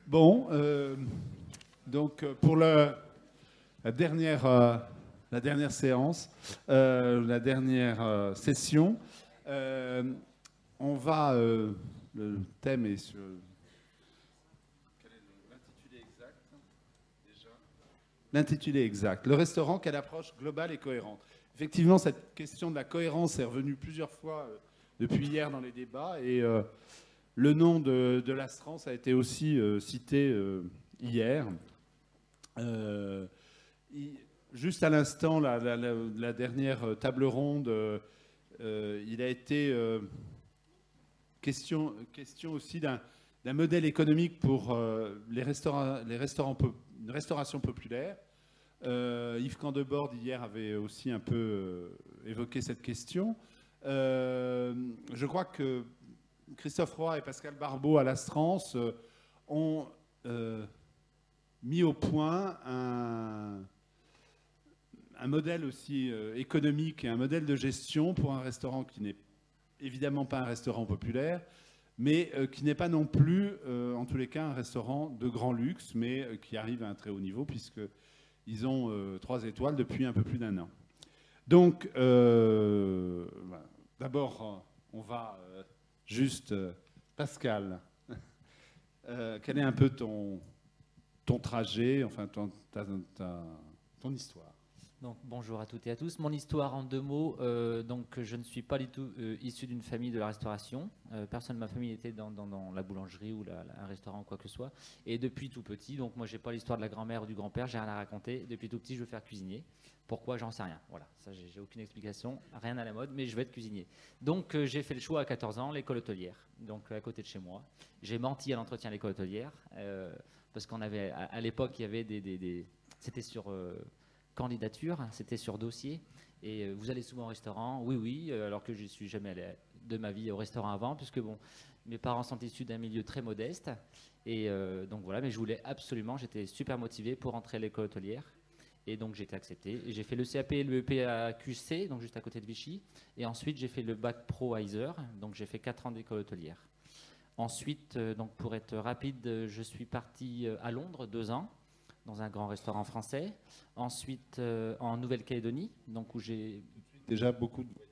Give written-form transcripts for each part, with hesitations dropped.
Bon, donc pour la dernière séance, la dernière session, on va. Le thème est sur. Quel est l'intitulé exact déjà? L'intitulé exact. Le restaurant, quelle approche globale et cohérente? Effectivement, cette question de la cohérence est revenue plusieurs fois depuis hier dans les débats et le nom de l'Astrance a été aussi cité hier. Juste à l'instant, la dernière table ronde, il a été question aussi d'un modèle économique pour une restauration populaire. Yves Candebord hier avait aussi un peu évoqué cette question. Je crois que Christophe Roy et Pascal Barbeau à l'Astrance ont mis au point un modèle aussi économique et un modèle de gestion pour un restaurant qui n'est évidemment pas un restaurant populaire, mais qui n'est pas non plus, en tous les cas, un restaurant de grand luxe, mais qui arrive à un très haut niveau, puisqu'ils ont 3 étoiles depuis un peu plus d'1 an. Donc, voilà. D'abord, on va juste... Pascal, quel est un peu ton trajet, enfin ton histoire? Donc, bonjour à toutes et à tous. Mon histoire en 2 mots, donc je ne suis pas du tout issu d'une famille de la restauration. Personne de ma famille était dans la boulangerie ou un restaurant ou quoi que ce soit. Et depuis tout petit, donc moi j'ai pas l'histoire de la grand-mère ou du grand-père, j'ai rien à raconter. Depuis tout petit, je veux faire cuisinier. Pourquoi? J'en sais rien. Voilà, ça j'ai aucune explication, rien à la mode, mais je vais être cuisinier. Donc j'ai fait le choix à 14 ans, l'école hôtelière, donc à côté de chez moi. J'ai menti à l'entretien à l'école hôtelière parce qu'on avait à l'époque il y avait c'était sur candidature, c'était sur dossier. Et vous allez souvent au restaurant? Oui, oui, alors que je ne suis jamais allé de ma vie au restaurant avant, puisque bon, mes parents sont issus d'un milieu très modeste. Et donc voilà, mais je voulais absolument, j'étais super motivé pour entrer à l'école hôtelière. Et donc j'ai été accepté. Et j'ai fait le CAP et le EP à QC, donc juste à côté de Vichy. Et ensuite j'ai fait le bac pro à Yzeure, donc j'ai fait 4 ans d'école hôtelière. Ensuite, donc pour être rapide, je suis parti à Londres 2 ans, dans un grand restaurant français. Ensuite, en Nouvelle-Calédonie, donc où j'ai déjà beaucoup de voyages.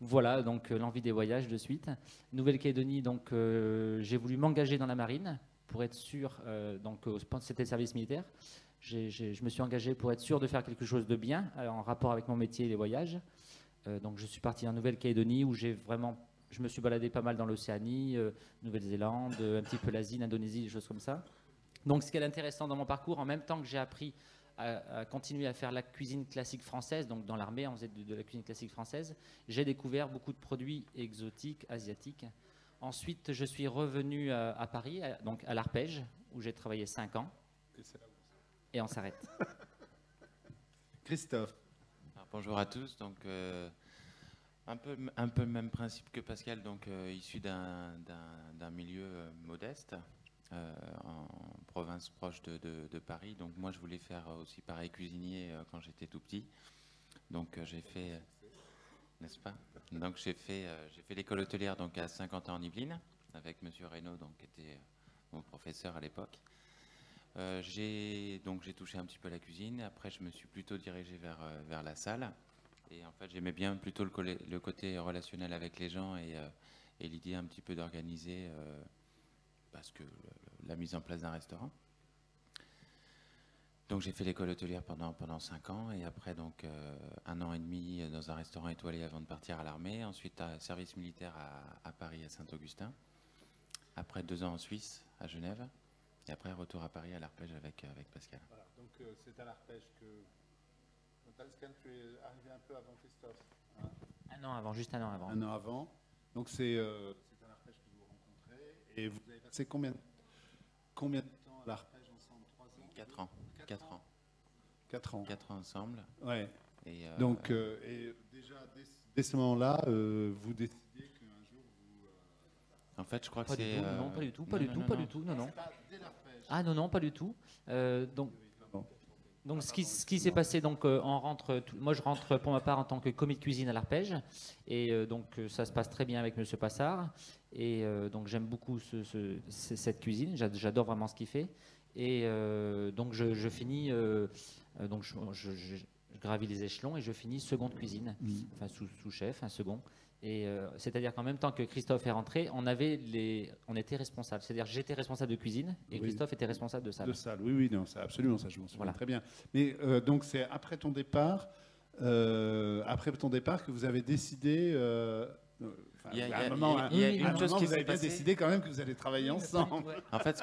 Voilà, donc l'envie des voyages de suite. Nouvelle-Calédonie, donc j'ai voulu m'engager dans la marine pour être sûr, donc c'était le service militaire. Je me suis engagé pour être sûr de faire quelque chose de bien en rapport avec mon métier et les voyages. Donc je suis parti en Nouvelle-Calédonie où je me suis baladé pas mal dans l'Océanie, Nouvelle-Zélande, un petit peu l'Asie, l'Indonésie, des choses comme ça. Donc, ce qui est intéressant dans mon parcours, en même temps que j'ai appris à continuer à faire la cuisine classique française, donc dans l'armée, on faisait de la cuisine classique française, j'ai découvert beaucoup de produits exotiques, asiatiques. Ensuite, je suis revenu à Paris, donc à l'Arpège, où j'ai travaillé 5 ans. Et on s'arrête. Christophe. Alors, bonjour à tous. Donc, un peu le même principe que Pascal, donc issu d'un milieu modeste. En province proche de Paris. Donc moi, je voulais faire aussi pareil cuisinier quand j'étais tout petit. Donc j'ai fait, n'est-ce pas? Donc j'ai fait l'école hôtelière donc à Saint-Quentin en Yvelines avec Monsieur Reynaud, donc qui était mon professeur à l'époque. J'ai touché un petit peu à la cuisine. Après, je me suis plutôt dirigé vers la salle. Et en fait, j'aimais bien plutôt le côté relationnel avec les gens et l'idée un petit peu d'organiser. Parce que la mise en place d'un restaurant. Donc j'ai fait l'école hôtelière pendant 5 ans et après donc 1 an et demi dans un restaurant étoilé avant de partir à l'armée. Ensuite service militaire à Paris à Saint-Augustin. Après 2 ans en Suisse à Genève et après retour à Paris à l'Arpège avec Pascal. Voilà, donc c'est à l'Arpège que Pascal, tu es arrivé un peu avant Christophe. Hein? 1 an avant, juste 1 an avant. 1 an avant. Donc c'est à l'Arpège que vous rencontrez. Et vous avez passé combien de temps à l'Arpège ensemble? 3 ans? 4 ans. 4 ans. 4 ans. 4 ans ensemble. Ouais. Et donc, et déjà, dès ce moment-là, vous décidez qu'un jour vous... En fait, je crois pas que c'est... Non, pas du tout, pas du tout, non. C'est pas dès l'Arpège. Ah non, pas du tout. Donc ce qui s'est passé, donc moi je rentre pour ma part en tant que commis de cuisine à l'Arpège, et donc ça se passe très bien avec Monsieur Passard. Et donc j'aime beaucoup cette cuisine, j'adore vraiment ce qu'il fait. Et donc je finis, donc je gravis les échelons et je finis seconde cuisine, enfin sous-chef, un second. Et c'est-à-dire qu'en même temps que Christophe est rentré, on était responsable. C'est-à-dire j'étais responsable de cuisine et Christophe était responsable de salle. De salle, oui, non, ça, absolument, ça je m'en souviens très bien. Mais donc c'est après ton départ que vous avez décidé. Il y a une chose qui vous avez bien décidé quand même que vous allez travailler ensemble. En fait,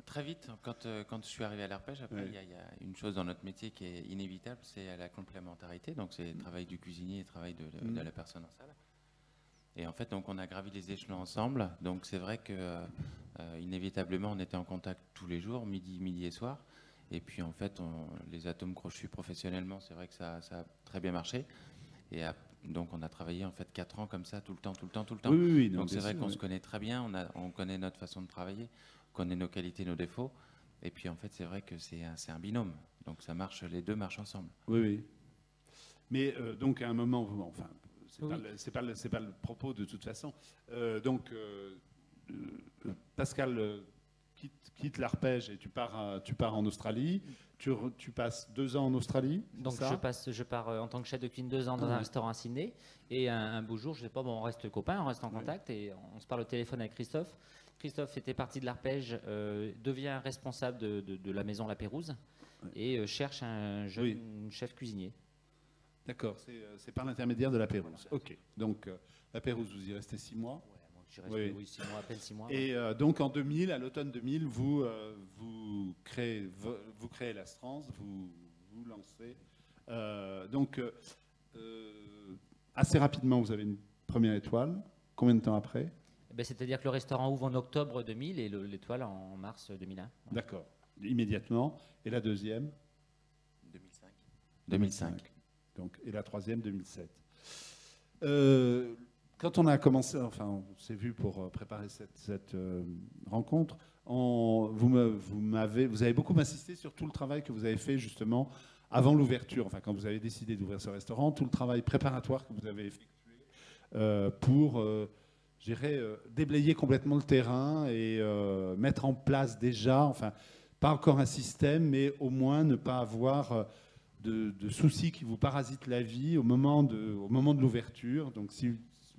très vite, quand je suis arrivé à l'Arpège, après, il y a une chose dans notre métier qui est inévitable, c'est la complémentarité. Donc, c'est le travail du cuisinier et le travail de la personne en salle. Et en fait, donc, on a gravi les échelons ensemble. Donc, c'est vrai que inévitablement, on était en contact tous les jours, midi et soir. Et puis, en fait, les atomes crochus professionnellement, c'est vrai que ça a très bien marché. Et donc, on a travaillé en fait 4 ans comme ça, tout le temps. Oui, donc, c'est vrai qu'on se connaît très bien. On connaît notre façon de travailler. Connaît nos qualités, nos défauts, et puis en fait c'est vrai que c'est un binôme, donc ça marche, les deux marchent ensemble. Oui. Mais donc à un moment, enfin c'est pas le propos de toute façon. Donc Pascal quitte l'Arpège et tu pars en Australie. Tu passes 2 ans en Australie. Donc je pars en tant que chef de cuisine 2 ans dans un restaurant à Sydney, et un beau jour, je sais pas, bon, on reste copains, on reste en contact et on se parle au téléphone avec Christophe. Christophe était parti de l'Arpège, devient responsable de la maison La Pérouse et cherche un jeune chef cuisinier. D'accord, c'est par l'intermédiaire de La Pérouse. Ok, donc La Pérouse, vous y restez 6 mois. Ouais, 6 mois, à peine 6 mois. Et donc en 2000, à l'automne 2000, vous créez l'Astrance, vous lancez. Donc assez rapidement, vous avez une première étoile. Combien de temps après? C'est-à-dire que le restaurant ouvre en octobre 2000 et l'étoile en mars 2001. D'accord, immédiatement. Et la deuxième? 2005. Donc, et la troisième, 2007. Quand on a commencé, enfin, on s'est vu pour préparer cette rencontre, vous avez beaucoup insisté sur tout le travail que vous avez fait justement avant l'ouverture, enfin quand vous avez décidé d'ouvrir ce restaurant, tout le travail préparatoire que vous avez effectué pour... déblayer complètement le terrain et mettre en place déjà, enfin, pas encore un système, mais au moins ne pas avoir de soucis qui vous parasitent la vie au moment de l'ouverture. Donc, je ne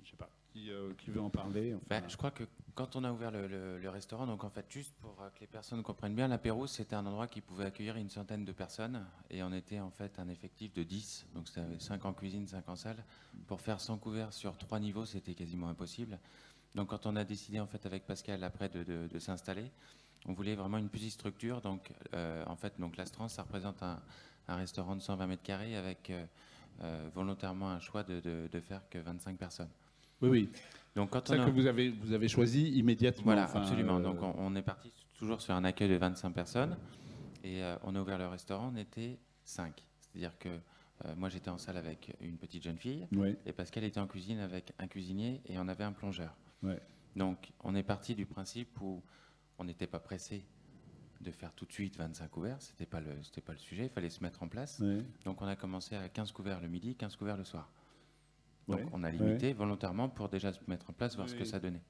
sais pas, qui veut en parler? Enfin, je crois que quand on a ouvert le restaurant, donc en fait, juste pour que les personnes comprennent bien, La Pérouse, c'était un endroit qui pouvait accueillir une centaine de personnes et on était en fait un effectif de 10, donc c'était 5 en cuisine, 5 en salle. Pour faire 100 couverts sur 3 niveaux, c'était quasiment impossible. Donc quand on a décidé en fait avec Pascal après de s'installer, on voulait vraiment une petite structure. Donc en fait, donc l'Astrance, ça représente un restaurant de 120 mètres carrés avec volontairement un choix de faire que 25 personnes. Oui. Donc quand que vous avez choisi immédiatement. Voilà, absolument. Donc on est parti toujours sur un accueil de 25 personnes et on a ouvert le restaurant, on était 5. C'est-à-dire que moi j'étais en salle avec une petite jeune fille et Pascal était en cuisine avec un cuisinier et on avait un plongeur. Ouais. Donc on est parti du principe où on n'était pas pressé de faire tout de suite 25 couverts, c'était pas le sujet, il fallait se mettre en place. Ouais. Donc on a commencé à 15 couverts le midi, 15 couverts le soir. Donc on a limité volontairement pour déjà se mettre en place, voir ce que ça donnait.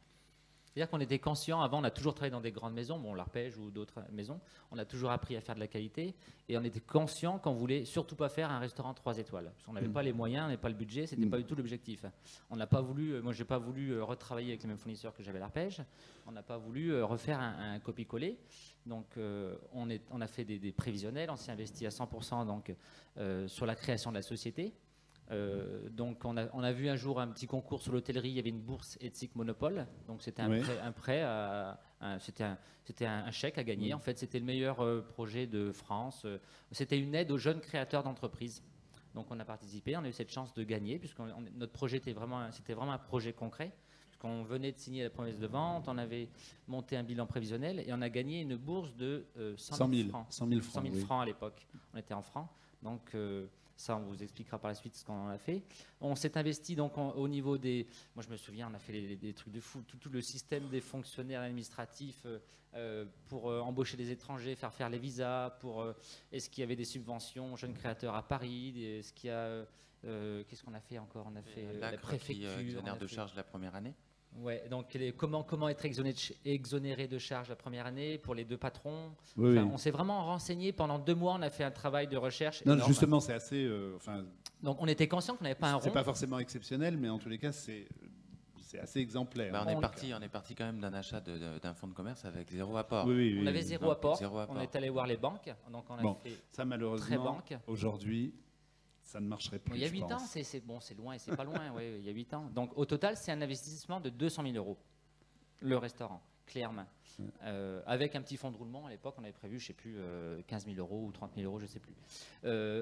C'est-à-dire qu'on était conscient, avant on a toujours travaillé dans des grandes maisons, bon l'Arpège ou d'autres maisons, on a toujours appris à faire de la qualité et on était conscient qu'on voulait surtout pas faire un restaurant 3 étoiles. Parce qu'on n'avait pas les moyens, on n'avait pas le budget, c'était pas du tout l'objectif. On n'a pas voulu, moi j'ai pas voulu retravailler avec les mêmes fournisseurs que j'avais à l'Arpège, on n'a pas voulu refaire un copier-coller. Donc on a fait des prévisionnels, on s'est investi à 100% donc, sur la création de la société. Donc on a vu un jour un petit concours sur l'hôtellerie, il y avait une bourse Ethic Monopole, donc c'était un prêt, c'était un chèque à gagner. En fait c'était le meilleur projet de France, c'était une aide aux jeunes créateurs d'entreprises. Donc on a participé, on a eu cette chance de gagner puisque notre projet c'était vraiment un projet concret. On venait de signer la promesse de vente, on avait monté un bilan prévisionnel et on a gagné une bourse de 100 000 francs. 100 000 francs à l'époque, on était en francs. Donc ça, on vous expliquera par la suite ce qu'on a fait. On s'est investi donc au niveau des... Moi, je me souviens, on a fait des trucs de fou. Tout le système des fonctionnaires administratifs pour embaucher des étrangers, faire les visas. Est-ce qu'il y avait des subventions jeunes créateurs à Paris? Est-ce qu'il y a... qu'est-ce qu'on a fait encore? On a fait la préfecture. Qui exonère de charges la première année. Ouais, donc comment être exonéré de charges la première année pour les 2 patrons. Oui, On s'est vraiment renseigné pendant 2 mois, on a fait un travail de recherche non, énorme. justement, c'est assez. Donc on était conscient qu'on n'avait pas un rond. C'est pas forcément exceptionnel, mais en tous les cas, c'est assez exemplaire. On est parti quand même d'un achat d'un fonds de commerce avec 0 apport. Oui, on avait zéro apport. Zéro apport. On est allé voir les banques, donc on a fait ça malheureusement aujourd'hui. Ça ne marcherait plus. Il y a 8 ans, c'est loin et c'est pas loin. Ouais, il y a 8 ans. Donc au total, c'est un investissement de 200 000 € le restaurant, clairement. Avec un petit fonds de roulement, à l'époque, on avait prévu, je ne sais plus, 15 000 € ou 30 000 €, je ne sais plus.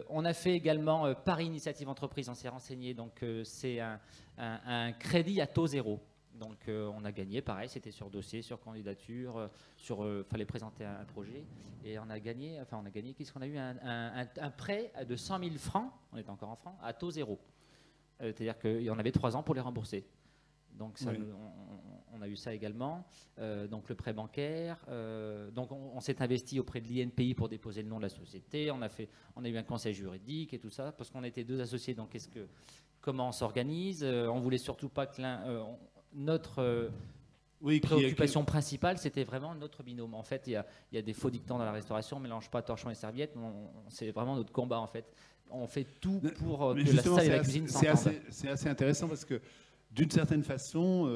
On a fait également Paris Initiative Entreprise, on s'est renseigné. Donc c'est un crédit à taux zéro. Donc on a gagné, pareil, c'était sur dossier, sur candidature, fallait présenter un projet. Et on a gagné, qu'est-ce qu'on a eu un prêt de 100 000 francs, on est encore en francs, à taux zéro. C'est-à-dire qu'on avait 3 ans pour les rembourser. Donc ça, on a eu ça également. Donc le prêt bancaire. Donc on s'est investi auprès de l'INPI pour déposer le nom de la société. On a eu un conseil juridique et tout ça, parce qu'on était 2 associés. Donc comment on s'organise? On voulait surtout pas que notre préoccupation principale, c'était vraiment notre binôme. En fait, il y a des faux dictants dans la restauration, on ne mélange pas torchon et serviette. C'est vraiment notre combat, en fait. On fait tout pour que la salle et la cuisine s'entendent. C'est assez intéressant parce que, d'une certaine façon,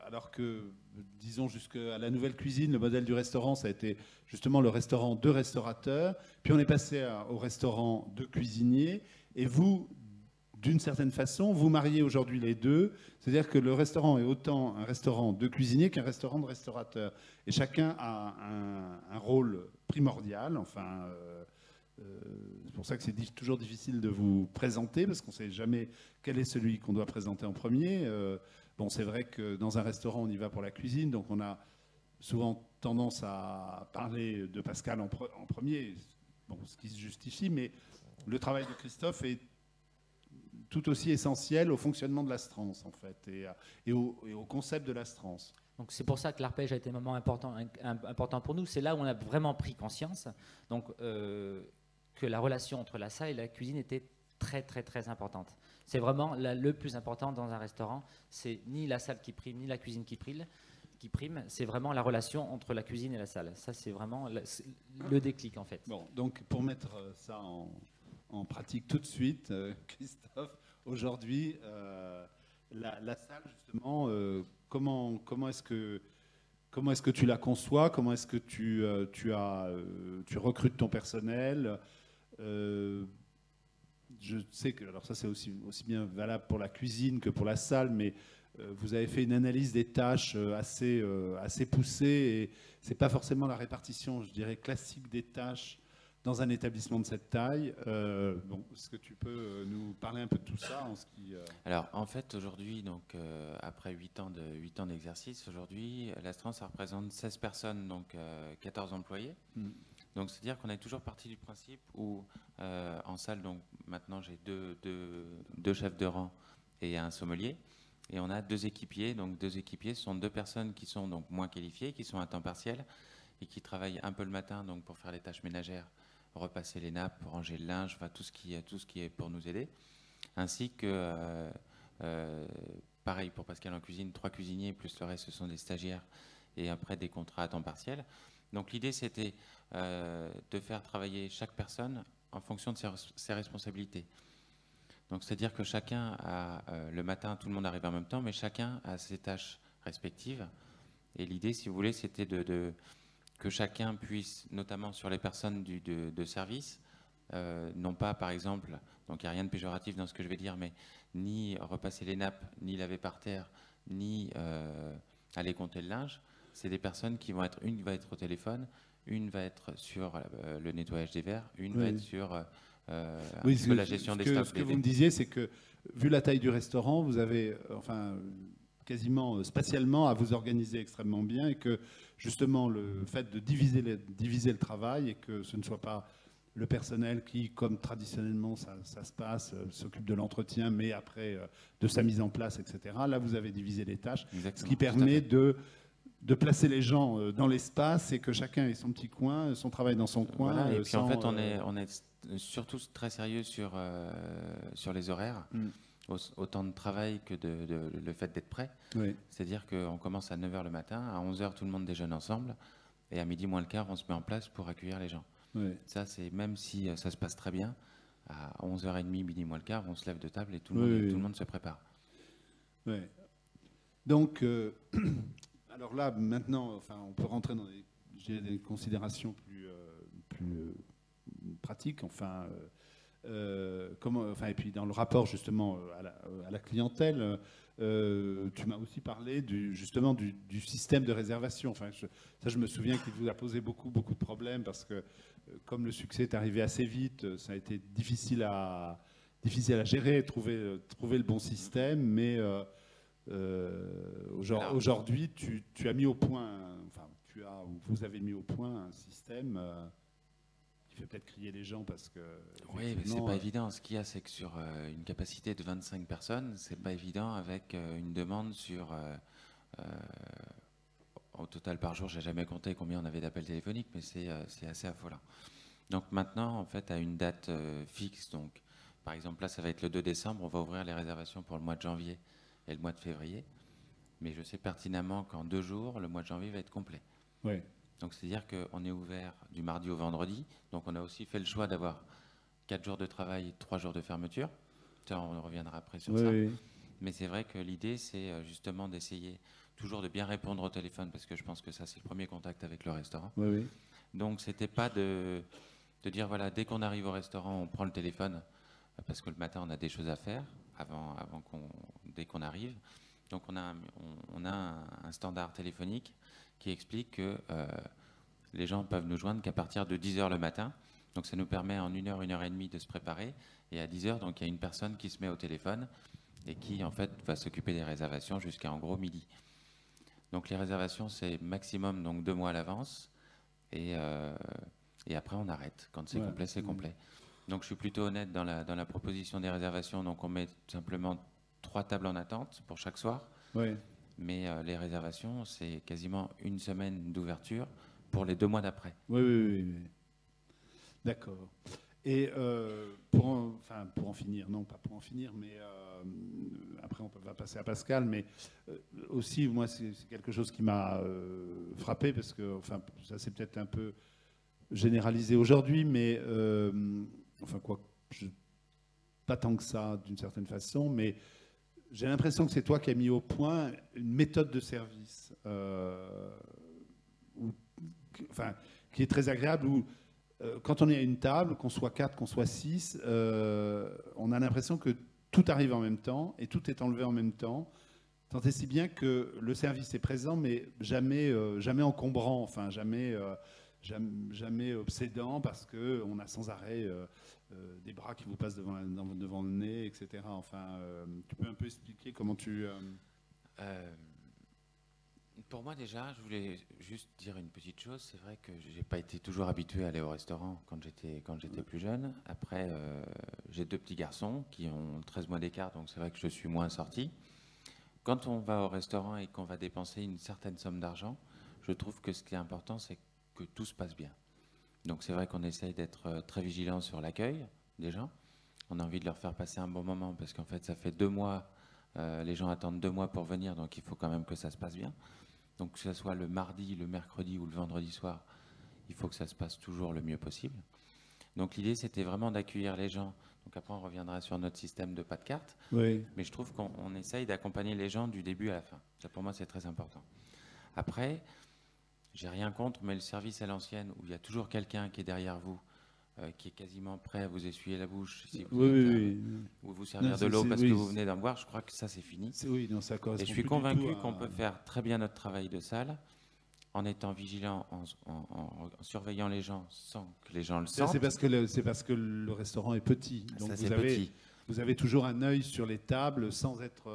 alors que, disons, jusqu'à la nouvelle cuisine, le modèle du restaurant, ça a été justement le restaurant de restaurateurs. Puis on est passé au restaurant de cuisiniers. Et vous, d'une certaine façon, vous mariez aujourd'hui les deux, c'est-à-dire que le restaurant est autant un restaurant de cuisinier qu'un restaurant de restaurateur. Et chacun a un rôle primordial. Enfin, c'est pour ça que c'est toujours difficile de vous présenter, parce qu'on ne sait jamais quel est celui qu'on doit présenter en premier. C'est vrai que dans un restaurant, on y va pour la cuisine, donc on a souvent tendance à parler de Pascal en premier, ce qui se justifie, mais le travail de Christophe est tout aussi essentiel au fonctionnement de l'Astrance, en fait, et au concept de l'Astrance. Donc c'est pour ça que l'arpège a été un moment important pour nous. C'est là où on a vraiment pris conscience que la relation entre la salle et la cuisine était très très très importante. C'est vraiment le plus important dans un restaurant. C'est ni la salle qui prime, ni la cuisine qui prime. C'est vraiment la relation entre la cuisine et la salle. Ça, c'est vraiment le déclic, en fait. Bon, donc pour mettre ça en pratique tout de suite, Christophe, aujourd'hui, la salle, justement, comment est-ce que tu la conçois? Comment est-ce que tu recrutes ton personnel? Je sais que, alors ça c'est aussi bien valable pour la cuisine que pour la salle, mais vous avez fait une analyse des tâches assez poussée, et c'est pas forcément la répartition, je dirais, classique des tâches dans un établissement de cette taille. Est-ce que tu peux nous parler un peu de tout ça Alors, en fait, aujourd'hui, donc après 8 ans d'exercice, aujourd'hui, l'Astrance, ça représente 16 personnes, donc 14 employés. Donc, c'est-à-dire qu'on est toujours parti du principe où, en salle, donc maintenant, j'ai deux chefs de rang et un sommelier. Et on a 2 équipiers. Donc, 2 équipiers, ce sont 2 personnes qui sont donc moins qualifiées, qui sont à temps partiel et qui travaillent un peu le matin, donc pour faire les tâches ménagères, repasser les nappes, ranger le linge, enfin, tout ce qui est pour nous aider. Ainsi que, pareil pour Pascal en cuisine, 3 cuisiniers, plus le reste, ce sont des stagiaires et après des contrats à temps partiel. Donc l'idée, c'était de faire travailler chaque personne en fonction de ses responsabilités. Donc c'est-à-dire que chacun a, le matin, tout le monde arrive en même temps, mais chacun a ses tâches respectives. Et l'idée, si vous voulez, c'était que chacun puisse, notamment sur les personnes de service, non pas, par exemple, donc il n'y a rien de péjoratif dans ce que je vais dire, mais ni repasser les nappes, ni laver par terre, ni aller compter le linge. C'est des personnes qui vont être, une va être au téléphone, une va être sur le nettoyage des verres, une va être sur la gestion des stocks. Ce que vous me disiez, c'est que, vu la taille du restaurant, vous avez, quasiment spatialement à vous organiser extrêmement bien, et que justement le fait de diviser le travail, et que ce ne soit pas le personnel qui, comme traditionnellement ça se passe, s'occupe de l'entretien, mais après de sa mise en place, etc. Là, vous avez divisé les tâches, exactement, ce qui permet de placer les gens dans l'espace, et que chacun ait son petit coin, son travail dans son coin. Voilà, et puis en fait, on est surtout très sérieux sur les horaires. autant de travail que le fait d'être prêt. Oui. C'est-à-dire qu'on commence à 9 h le matin, à 11 h tout le monde déjeune ensemble, et à midi moins le quart, on se met en place pour accueillir les gens. Oui. Ça, c'est même si ça se passe très bien, à 11h30, midi moins le quart, on se lève de table et tout le monde se prépare. Oui. Donc, alors là, maintenant, enfin, on peut rentrer dans des considérations plus pratiques, enfin, et puis dans le rapport justement à la clientèle, tu m'as aussi parlé justement du système de réservation. Enfin, je me souviens qu'il vous a posé beaucoup de problèmes parce que comme le succès est arrivé assez vite, ça a été difficile à gérer, trouver le bon système, mais aujourd'hui, tu as mis au point, vous avez mis au point un système qui fait peut-être crier les gens parce que. Oui, mais c'est pas évident. Ce qu'il y a, c'est que sur une capacité de 25 personnes, c'est pas évident avec une demande sur. Au total par jour, j'ai jamais compté combien on avait d'appels téléphoniques, mais c'est assez affolant. Donc maintenant, en fait, à une date fixe, donc par exemple là, ça va être le 2 décembre, on va ouvrir les réservations pour le mois de janvier et le mois de février. Mais je sais pertinemment qu'en 2 jours, le mois de janvier va être complet. Oui. Donc c'est-à-dire qu'on est ouvert du mardi au vendredi. Donc on a aussi fait le choix d'avoir 4 jours de travail, 3 jours de fermeture. Ça, on reviendra après sur ça. Oui. Mais c'est vrai que l'idée, c'est justement d'essayer toujours de bien répondre au téléphone, parce que je pense que ça, c'est le premier contact avec le restaurant. Oui. Donc c'était pas de dire, voilà, dès qu'on arrive au restaurant, on prend le téléphone, parce que le matin, on a des choses à faire dès qu'on arrive. Donc on a un standard téléphonique qui explique que les gens peuvent nous joindre qu'à partir de 10 h le matin. Donc ça nous permet en 1 heure, 1 heure et demie de se préparer. Et à 10 h, donc il y a une personne qui se met au téléphone et qui en fait va s'occuper des réservations jusqu'à en gros midi. Donc les réservations, c'est maximum donc 2 mois à l'avance. Et après on arrête. Quand c'est complet, c'est complet. Donc je suis plutôt honnête dans la proposition des réservations. Donc on met simplement 3 tables en attente pour chaque soir. Oui. Mais les réservations, c'est quasiment 1 semaine d'ouverture pour les 2 mois d'après. Oui. D'accord. Et pour en finir, non pas pour en finir, mais après on va passer à Pascal, mais aussi moi c'est quelque chose qui m'a frappé parce que enfin ça c'est peut-être un peu généralisé aujourd'hui, mais pas tant que ça d'une certaine façon, mais j'ai l'impression que c'est toi qui as mis au point une méthode de service qui est très agréable, où quand on est à une table, qu'on soit 4, qu'on soit 6, on a l'impression que tout arrive en même temps et tout est enlevé en même temps, tant et si bien que le service est présent, mais jamais encombrant, enfin jamais obsédant, parce qu'on a sans arrêt des bras qui vous passent devant le nez, etc. Enfin, tu peux un peu expliquer comment tu... Pour moi déjà, je voulais juste dire une petite chose. C'est vrai que j'ai pas été toujours habitué à aller au restaurant quand j'étais plus jeune. Après, j'ai 2 petits garçons qui ont 13 mois d'écart, donc c'est vrai que je suis moins sorti. Quand on va au restaurant et qu'on va dépenser une certaine somme d'argent, je trouve que ce qui est important, c'est que tout se passe bien. Donc c'est vrai qu'on essaye d'être très vigilant sur l'accueil des gens. On a envie de leur faire passer un bon moment parce qu'en fait, ça fait 2 mois, les gens attendent 2 mois pour venir, donc il faut quand même que ça se passe bien. Donc que ce soit le mardi, le mercredi ou le vendredi soir, il faut que ça se passe toujours le mieux possible. Donc l'idée, c'était vraiment d'accueillir les gens. Donc après, on reviendra sur notre système de pas de carte. Oui. Mais je trouve qu'on essaye d'accompagner les gens du début à la fin. Ça, pour moi, c'est très important. Après, j'ai rien contre, mais le service à l'ancienne, où il y a toujours quelqu'un qui est derrière vous, qui est quasiment prêt à vous essuyer la bouche, si vous ou vous servir de l'eau parce que vous venez d'en boire, je crois que ça, c'est fini. Ça correspond. Et je suis convaincu qu'on peut faire très bien notre travail de salle en étant vigilant, en surveillant les gens sans que les gens le sentent. C'est parce que le restaurant est petit. Donc ça, vous avez toujours un œil sur les tables sans être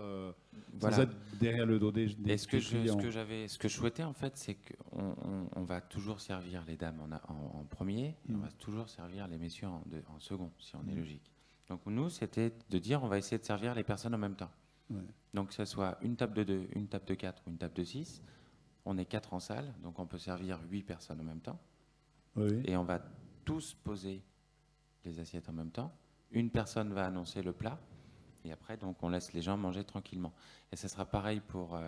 derrière le dos des clients. Ce que je souhaitais en fait, c'est qu'on va toujours servir les dames en premier, et on va toujours servir les messieurs en second, si on est logique. Donc nous, c'était de dire on va essayer de servir les personnes en même temps. Ouais. Donc que ce soit une table de 2, une table de 4 ou une table de 6, on est 4 en salle, donc on peut servir 8 personnes en même temps. Oui. Et on va tous poser les assiettes en même temps. Une personne va annoncer le plat, Et après, donc, on laisse les gens manger tranquillement. Et ça sera pareil pour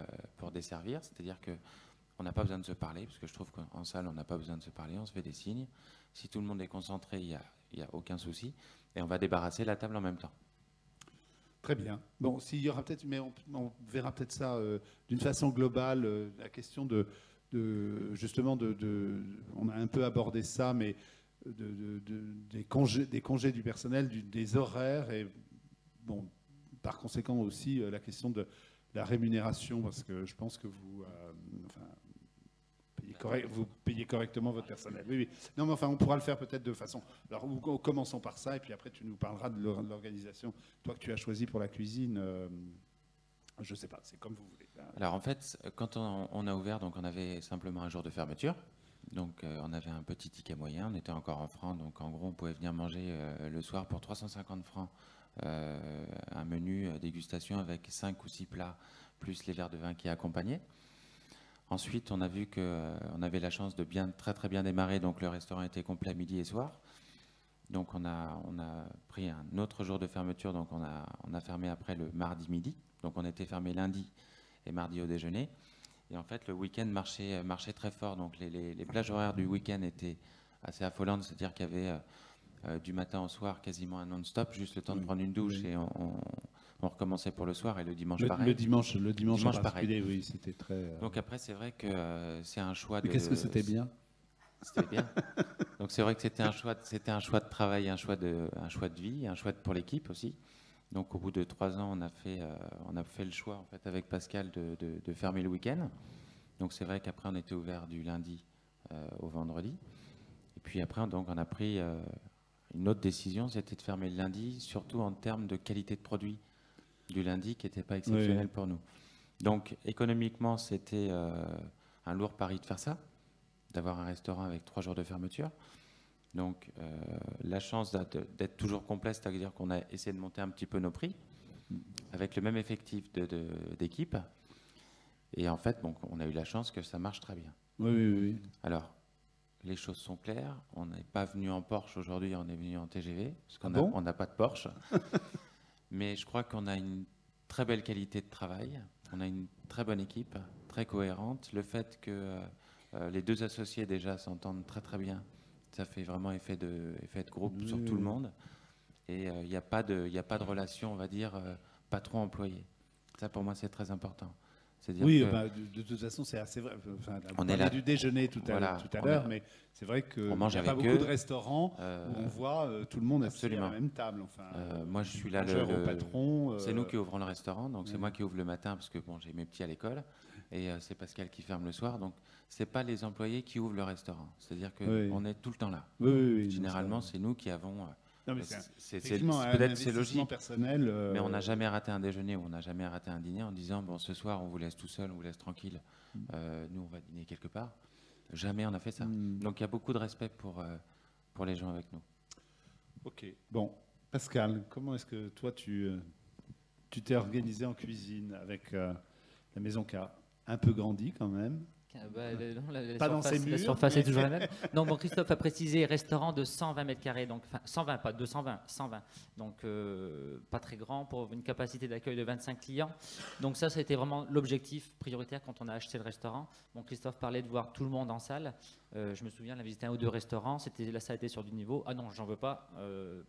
desservir, c'est-à-dire qu'on n'a pas besoin de se parler, parce que je trouve qu'en salle, on n'a pas besoin de se parler, on se fait des signes. Si tout le monde est concentré, il n'y a aucun souci. Et on va débarrasser la table en même temps. Très bien. Bon, s'il y aura peut-être, mais on verra peut-être ça d'une façon globale, la question justement on a un peu abordé ça, mais des congés du personnel, des horaires et bon, par conséquent aussi la question de la rémunération, parce que je pense que vous payez correctement votre personnel. Oui, oui. Non, mais enfin, on pourra le faire peut-être de façon... Alors, commençons par ça, et puis après, tu nous parleras de l'organisation. Toi que tu as choisi pour la cuisine, je ne sais pas, c'est comme vous voulez. Alors, en fait, quand on a ouvert, donc on avait simplement un jour de fermeture. Donc, on avait un petit ticket moyen, on était encore en francs. Donc, en gros, on pouvait venir manger le soir pour 350 francs. Un menu dégustation avec 5 ou 6 plats, plus les verres de vin qui accompagnaient. Ensuite, on a vu qu'on avait la chance de très très bien démarrer, donc le restaurant était complet à midi et soir. Donc on a pris un autre jour de fermeture, donc on a fermé après le mardi midi. Donc on était fermé lundi et mardi au déjeuner. Et en fait, le week-end marchait très fort, donc les plages horaires du week-end étaient assez affolantes, c'est-à-dire qu'il y avait du matin au soir quasiment un non-stop, juste le temps de prendre une douche et on recommençait pour le soir et le dimanche pareil. Le dimanche en particulier, pareil. Oui, c'était très... Donc après, c'est vrai que c'est un choix de... Qu'est-ce que c'était bien? C'était bien. Donc c'est vrai que c'était un choix de travail, un choix de vie, un choix pour l'équipe aussi. Donc au bout de 3 ans, on a fait le choix en fait avec Pascal de fermer le week-end. Donc c'est vrai qu'après, on était ouvert du lundi au vendredi. Et puis après, donc, on a pris une autre décision, c'était de fermer le lundi, surtout en termes de qualité de produit du lundi qui n'était pas exceptionnel pour nous. Donc économiquement, c'était un lourd pari de faire ça, d'avoir un restaurant avec 3 jours de fermeture. Donc la chance d'être toujours complet, c'est-à-dire qu'on a essayé de monter un petit peu nos prix avec le même effectif d'équipe. Et en fait, bon, on a eu la chance que ça marche très bien. Oui. Alors, les choses sont claires. On n'est pas venu en Porsche aujourd'hui, on est venu en TGV, parce qu'on bon on n'a pas de Porsche. Mais je crois qu'on a une très belle qualité de travail, on a une très bonne équipe, très cohérente. Le fait que les 2 associés déjà s'entendent très très bien, ça fait vraiment effet de groupe sur tout le monde. Et il n'y a pas de relation, on va dire, patron-employé. Ça, pour moi, c'est très important. Oui, de toute façon, c'est assez vrai. Enfin, on est là du déjeuner tout à l'heure, mais c'est vrai qu'il n'y a pas beaucoup de restaurants où on voit tout le monde assis à la même table. Enfin, moi, je suis là le patron. C'est nous qui ouvrons le restaurant, donc c'est moi qui ouvre le matin parce que bon, j'ai mes petits à l'école et c'est Pascal qui ferme le soir. Donc, c'est pas les employés qui ouvrent le restaurant. C'est-à-dire qu'on est tout le temps là. Oui, généralement, c'est nous qui avons... Non, mais peut-être c'est logique, personnel. Mais on n'a jamais raté un déjeuner ou on n'a jamais raté un dîner en disant bon, ce soir on vous laisse tout seul, on vous laisse tranquille, nous on va dîner quelque part. Jamais on a fait ça. Donc il y a beaucoup de respect pour les gens avec nous. Ok. Bon, Pascal, comment est-ce que toi tu t'es organisé en cuisine avec la maison qui a un peu grandi quand même? Pas dans ses murs. La surface est toujours la même. Donc, bon, Christophe a précisé restaurant de 120 mètres carrés, donc 120, pas 220, 120. Donc, pas très grand pour une capacité d'accueil de 25 clients. Donc, ça a été vraiment l'objectif prioritaire quand on a acheté le restaurant. Bon, Christophe parlait de voir tout le monde en salle. Je me souviens, on a visité 1 ou 2 restaurants. La salle était sur du niveau. Ah non, j'en veux pas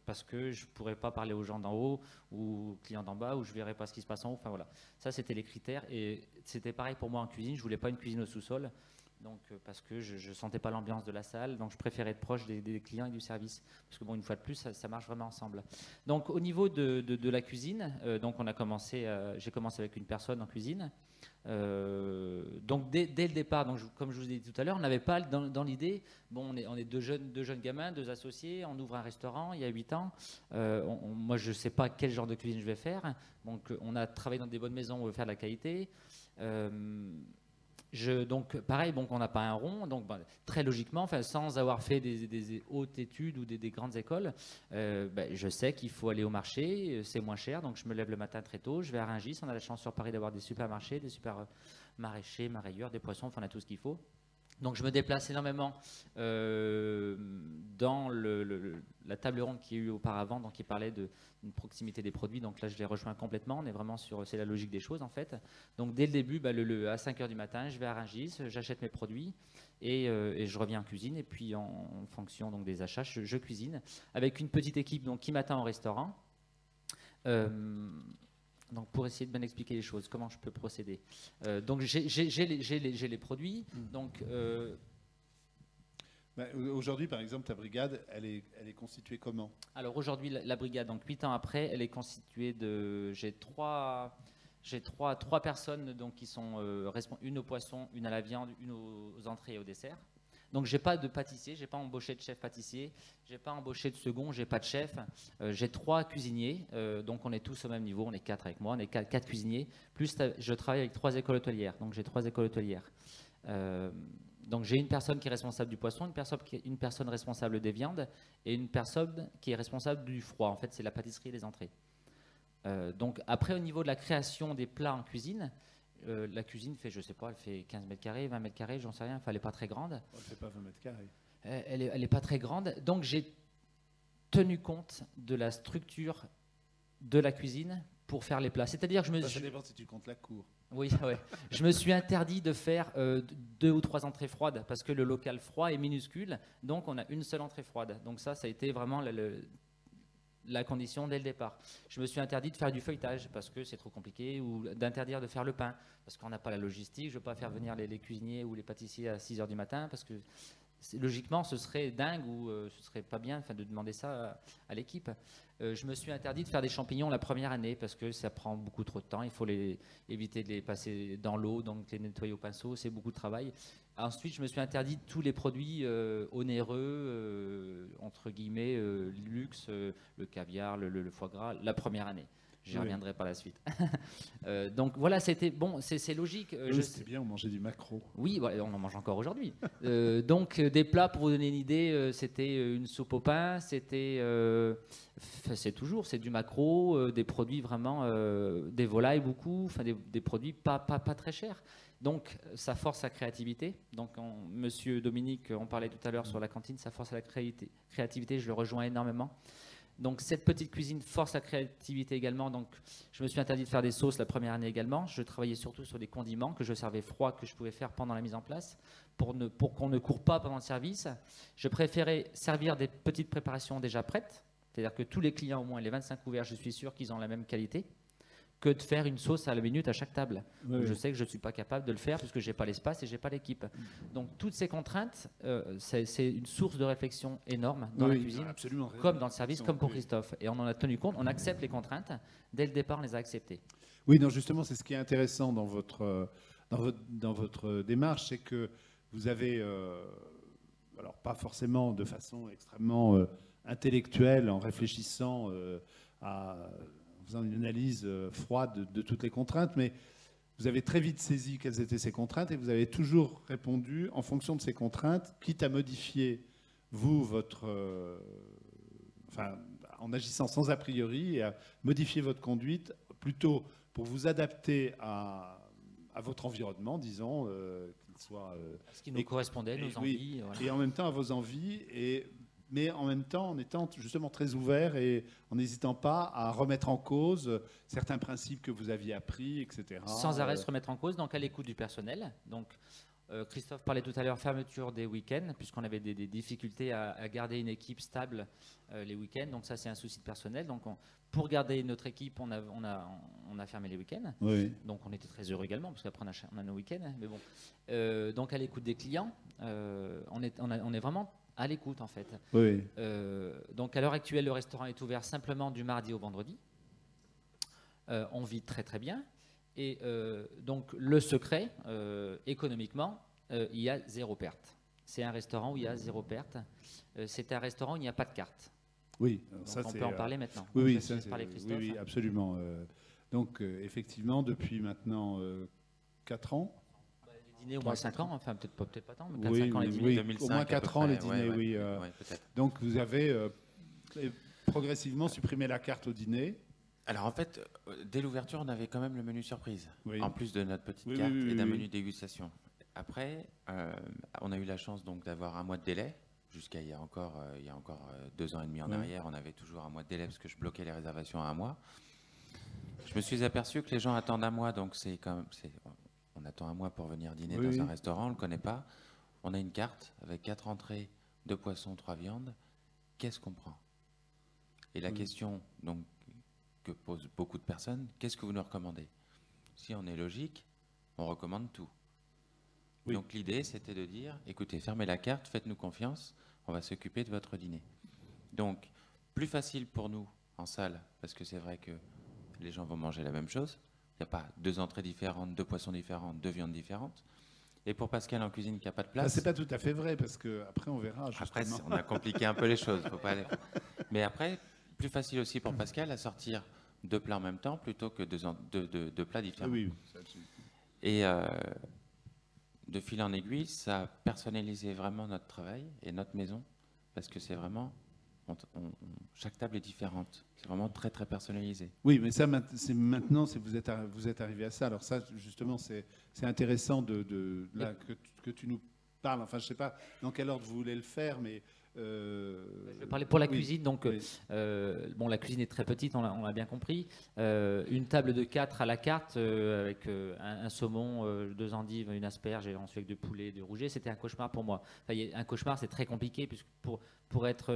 parce que je pourrais pas parler aux gens d'en haut ou aux clients d'en bas ou je verrais pas ce qui se passe en haut. Enfin voilà, ça c'était les critères et c'était pareil pour moi en cuisine. Je voulais pas une cuisine au sous-sol. Donc, parce que je ne sentais pas l'ambiance de la salle, donc je préférais être proche des clients et du service. Parce que bon, une fois de plus, ça marche vraiment ensemble. Donc, au niveau de la cuisine, donc j'ai commencé avec une personne en cuisine. Donc, dès le départ, donc, comme je vous ai dit tout à l'heure, on n'avait pas dans l'idée, bon, on est deux jeunes gamins, 2 associés, on ouvre un restaurant il y a 8 ans. Moi, je ne sais pas quel genre de cuisine je vais faire. Donc, on a travaillé dans des bonnes maisons, on veut faire de la qualité. Donc pareil, bon, on n'a pas un rond, donc très logiquement, enfin, sans avoir fait des hautes études ou des grandes écoles, je sais qu'il faut aller au marché, c'est moins cher, donc je me lève le matin très tôt, je vais à Rungis, on a la chance sur Paris d'avoir des supermarchés, des super maraîchers, marailleurs, des poissons, enfin on a tout ce qu'il faut. Donc je me déplace énormément dans la table ronde qu'il y a eu auparavant, donc qui parlait d'une proximité des produits. Donc là je les rejoins complètement, on est vraiment c'est la logique des choses en fait. Donc dès le début, à 5h du matin, je vais à Rungis, j'achète mes produits et je reviens en cuisine. Et puis en fonction donc, des achats, je cuisine avec une petite équipe donc, qui m'attend au restaurant. Donc pour essayer de bien expliquer les choses, comment je peux procéder. Donc j'ai les produits. Donc aujourd'hui, par exemple, ta brigade, elle est constituée comment? Alors aujourd'hui, la brigade, donc 8 ans après, elle est constituée de... J'ai trois personnes donc, qui sont une au poisson, une à la viande, une aux entrées et au dessert. Donc j'ai pas de pâtissier, j'ai pas embauché de chef pâtissier, j'ai pas embauché de second, j'ai pas de chef. J'ai 3 cuisiniers, donc on est tous au même niveau, on est 4 avec moi, on est 4 cuisiniers. Plus je travaille avec 3 écoles hôtelières, donc j'ai 3 écoles hôtelières. Donc j'ai une personne qui est responsable du poisson, une personne responsable des viandes et une personne qui est responsable du froid. En fait, c'est la pâtisserie et les entrées. Donc après, au niveau de la création des plats en cuisine, la cuisine fait, je sais pas, elle fait 15 mètres carrés, 20 mètres carrés, j'en sais rien, enfin, elle n'est pas très grande. Elle ne fait pas 20 mètres carrés. Elle est pas très grande. Donc j'ai tenu compte de la structure de la cuisine pour faire les plats. C'est-à-dire que Ça dépend si tu comptes la cour. Oui, ouais. Je me suis interdit de faire 2 ou 3 entrées froides parce que le local froid est minuscule, donc on a une seule entrée froide. Donc ça a été vraiment la condition dès le départ. Je me suis interdit de faire du feuilletage parce que c'est trop compliqué, ou d'interdire de faire le pain parce qu'on n'a pas la logistique. Je ne veux pas faire venir les cuisiniers ou les pâtissiers à 6h du matin parce que logiquement ce serait dingue ou ce serait pas bien de demander ça à l'équipe. Je me suis interdit de faire des champignons la première année parce que ça prend beaucoup trop de temps. Il faut éviter de les passer dans l'eau, donc les nettoyer au pinceau, c'est beaucoup de travail. Ensuite, je me suis interdit tous les produits onéreux, entre guillemets, luxe, le caviar, le foie gras, la première année. J'y reviendrai par la suite. Donc voilà, c'était bon, c'est logique. C'était bien, on mangeait du maquereau. Oui, voilà, on en mange encore aujourd'hui. Donc des plats, pour vous donner une idée, c'était une soupe au pain, c'est du maquereau, des produits vraiment, des volailles beaucoup, enfin des produits pas très chers. Donc ça force la créativité. Donc Monsieur Dominique, on parlait tout à l'heure sur la cantine, ça force la créativité, je le rejoins énormément. Donc cette petite cuisine force la créativité également. Donc je me suis interdit de faire des sauces la première année également. Je travaillais surtout sur des condiments que je servais froids, que je pouvais faire pendant la mise en place pour qu'on ne court pas pendant le service. Je préférais servir des petites préparations déjà prêtes, c'est-à-dire que tous les clients, au moins les 25 couverts, je suis sûr qu'ils ont la même qualité, que de faire une sauce à la minute à chaque table. Je sais que je ne suis pas capable de le faire parce que je n'ai pas l'espace et je n'ai pas l'équipe. Donc toutes ces contraintes, c'est une source de réflexion énorme dans la cuisine, comme dans le service, comme pour Christophe. Et on en a tenu compte, on accepte les contraintes. Dès le départ, on les a acceptées. Oui, non, justement, c'est ce qui est intéressant dans votre démarche, c'est que vous avez, alors pas forcément de façon extrêmement intellectuelle, en réfléchissant en faisant une analyse froide de toutes les contraintes, mais vous avez très vite saisi quelles étaient ces contraintes et vous avez toujours répondu en fonction de ces contraintes, quitte à modifier, vous, en agissant sans a priori et à modifier votre conduite, plutôt pour vous adapter à votre environnement, disons, qu'il soit... ce qui nous correspondait, nos envies. Voilà. Et en même temps à vos envies, mais en même temps en étant justement très ouvert et en n'hésitant pas à remettre en cause certains principes que vous aviez appris, etc. Sans arrêt se remettre en cause, donc à l'écoute du personnel. Donc Christophe parlait tout à l'heure fermeture des week-ends, puisqu'on avait des difficultés à garder une équipe stable les week-ends. Donc ça, c'est un souci de personnel. Donc pour garder notre équipe, on a fermé les week-ends. Oui. Donc on était très heureux également, parce qu'après on a nos week-ends. Mais bon, donc à l'écoute des clients, on est vraiment à l'écoute en fait. Oui. Donc à l'heure actuelle, le restaurant est ouvert simplement du mardi au vendredi. On vit très très bien. Et donc le secret, économiquement, il y a 0 perte. C'est un restaurant où il y a 0 perte. C'est un restaurant où il n'y a pas de carte. Oui, donc ça on peut en parler maintenant. Oui, oui, absolument. Donc effectivement, depuis maintenant 4 ans. Les dîners au moins 5 ans, enfin peut-être pas tant, mais 4-5 ans les dîners. Oui, 2005, au moins 4 ans les dîners, oui. Peut-être. Donc vous avez progressivement supprimé la carte au dîner. Alors en fait, dès l'ouverture, on avait quand même le menu surprise, Oui. en plus de notre petite carte et d'un menu dégustation. après, on a eu la chance donc d'avoir un mois de délai. Jusqu'à il y a encore 2 ans et demi en arrière, on avait toujours un mois de délai parce que je bloquais les réservations à un mois. Je me suis aperçu que les gens attendent un mois, donc on attend un mois pour venir dîner dans un restaurant, on ne le connaît pas. On a une carte avec 4 entrées, 2 poissons, 3 viandes. Qu'est-ce qu'on prend? Et la question donc, que posent beaucoup de personnes, qu'est-ce que vous nous recommandez? Si on est logique, on recommande tout. Oui. Donc l'idée, c'était de dire, écoutez, fermez la carte, faites-nous confiance, on va s'occuper de votre dîner. Donc, plus facile pour nous en salle, parce que c'est vrai que les gens vont manger la même chose. Il n'y a pas 2 entrées différentes, 2 poissons différents, 2 viandes différentes. Et pour Pascal en cuisine qui n'a pas de place... C'est pas tout à fait vrai, parce qu'après, on verra. Justement. Après, on a compliqué un peu les choses. Faut pas aller... Mais après, plus facile aussi pour Pascal à sortir 2 plats en même temps, plutôt que 2 plats différents. Oui, et de fil en aiguille, ça a personnalisé vraiment notre travail et notre maison, parce que c'est vraiment... chaque table est différente. C'est vraiment très, très personnalisé. Oui, mais ça, c'est maintenant, vous êtes arrivé à ça. Alors ça, justement, c'est intéressant là, que tu nous parles. Enfin, je ne sais pas dans quel ordre vous voulez le faire, mais... Je vais parler pour la cuisine. Donc, bon, la cuisine est très petite, on l'a bien compris. Une table de 4 à la carte avec un saumon, 2 endives, une asperge et ensuite avec du poulet, du rouget, c'était un cauchemar pour moi. Enfin, un cauchemar, c'est très compliqué puisque pour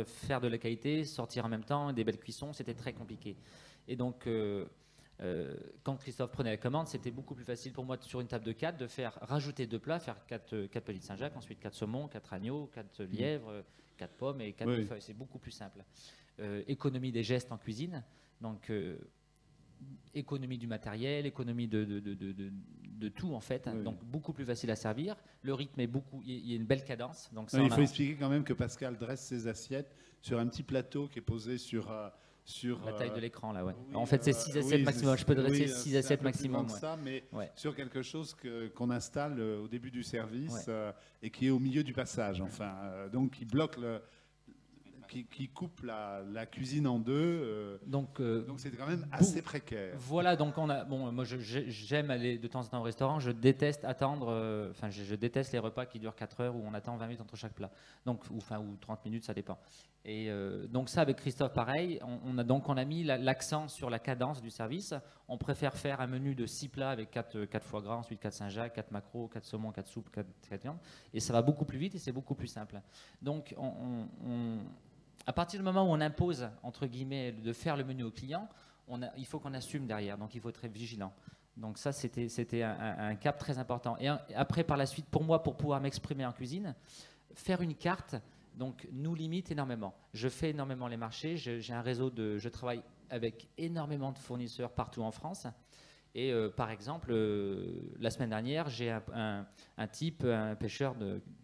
faire de la qualité, sortir en même temps, des belles cuissons, c'était très compliqué. Et donc, quand Christophe prenait la commande, c'était beaucoup plus facile pour moi sur une table de 4 de rajouter 2 plats, faire 4 petites Saint-Jacques, ensuite 4 saumons, 4 agneaux, 4 lièvres, 4 pommes et 4 feuilles. C'est beaucoup plus simple. Économie des gestes en cuisine, donc économie du matériel, économie de tout en fait, donc beaucoup plus facile à servir. Le rythme est il y a une belle cadence. Donc ça, il faut expliquer quand même que Pascal dresse ses assiettes sur un petit plateau qui est posé sur la taille de l'écran là, ouais. Oui, en fait, c'est 6 assiettes maximum. Je peux dresser 6 assiettes maximum. Ça, mais sur quelque chose qu'on installe au début du service et qui est au milieu du passage. Enfin, donc qui bloque qui coupe la cuisine en deux. Donc c'est quand même assez précaire. Voilà, donc moi j'aime aller de temps en temps au restaurant. Je déteste attendre. Enfin, je déteste les repas qui durent 4 heures où on attend 20 minutes entre chaque plat. Donc ou 30 minutes, ça dépend. Et donc ça, avec Christophe, pareil, on a mis l'accent sur la cadence du service. On préfère faire un menu de 6 plats avec 4 foie gras, ensuite 4 Saint-Jacques, 4 maquereaux, 4 saumons, 4 soupes, 4 viandes. Et ça va beaucoup plus vite et c'est beaucoup plus simple. Donc à partir du moment où on impose, entre guillemets, de faire le menu au client, il faut qu'on assume derrière. Donc il faut être très vigilant. Donc ça, c'était un cap très important. Et après, par la suite, pour moi, pour pouvoir m'exprimer en cuisine, faire une carte... Donc, nous limite énormément. Je fais énormément les marchés. J'ai un réseau je travaille avec énormément de fournisseurs partout en France. Et par exemple, la semaine dernière, j'ai un type, un pêcheur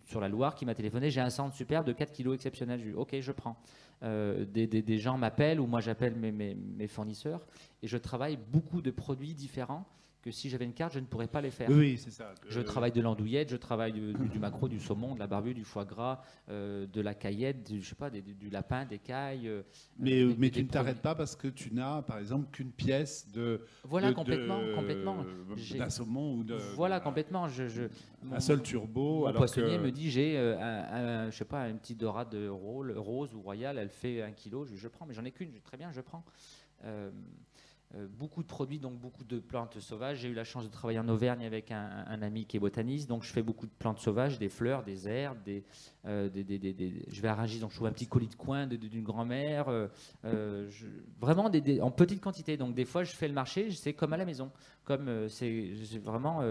sur la Loire qui m'a téléphoné. J'ai un centre superbe de 4 kilos exceptionnel. Je lui dis, OK, je prends. Des gens m'appellent ou moi j'appelle mes fournisseurs. Et je travaille beaucoup de produits différents que si j'avais une carte, je ne pourrais pas les faire. Oui, c'est ça. Je travaille de l'andouillette, je travaille du maquereau, du saumon, de la barbue, du foie gras, de la caillette, je sais pas, du lapin, des cailles. Mais tu ne t'arrêtes pas parce que tu n'as, par exemple, qu'une pièce de... Voilà, complètement. D'un saumon ou de... Voilà, complètement. Un seul turbo. Mon poissonnier me dit, j'ai, je sais pas, une petite dorade rose ou royale, elle fait 1 kilo, je prends, mais j'en ai qu'une, très bien, je prends. Beaucoup de produits, donc beaucoup de plantes sauvages. J'ai eu la chance de travailler en Auvergne avec un ami qui est botaniste, donc je fais beaucoup de plantes sauvages, des fleurs, des herbes, je vais à Rungis, donc je trouve un petit colis de coin d'une grand-mère, vraiment en petite quantité. Donc des fois, je fais le marché, c'est comme à la maison, comme c'est vraiment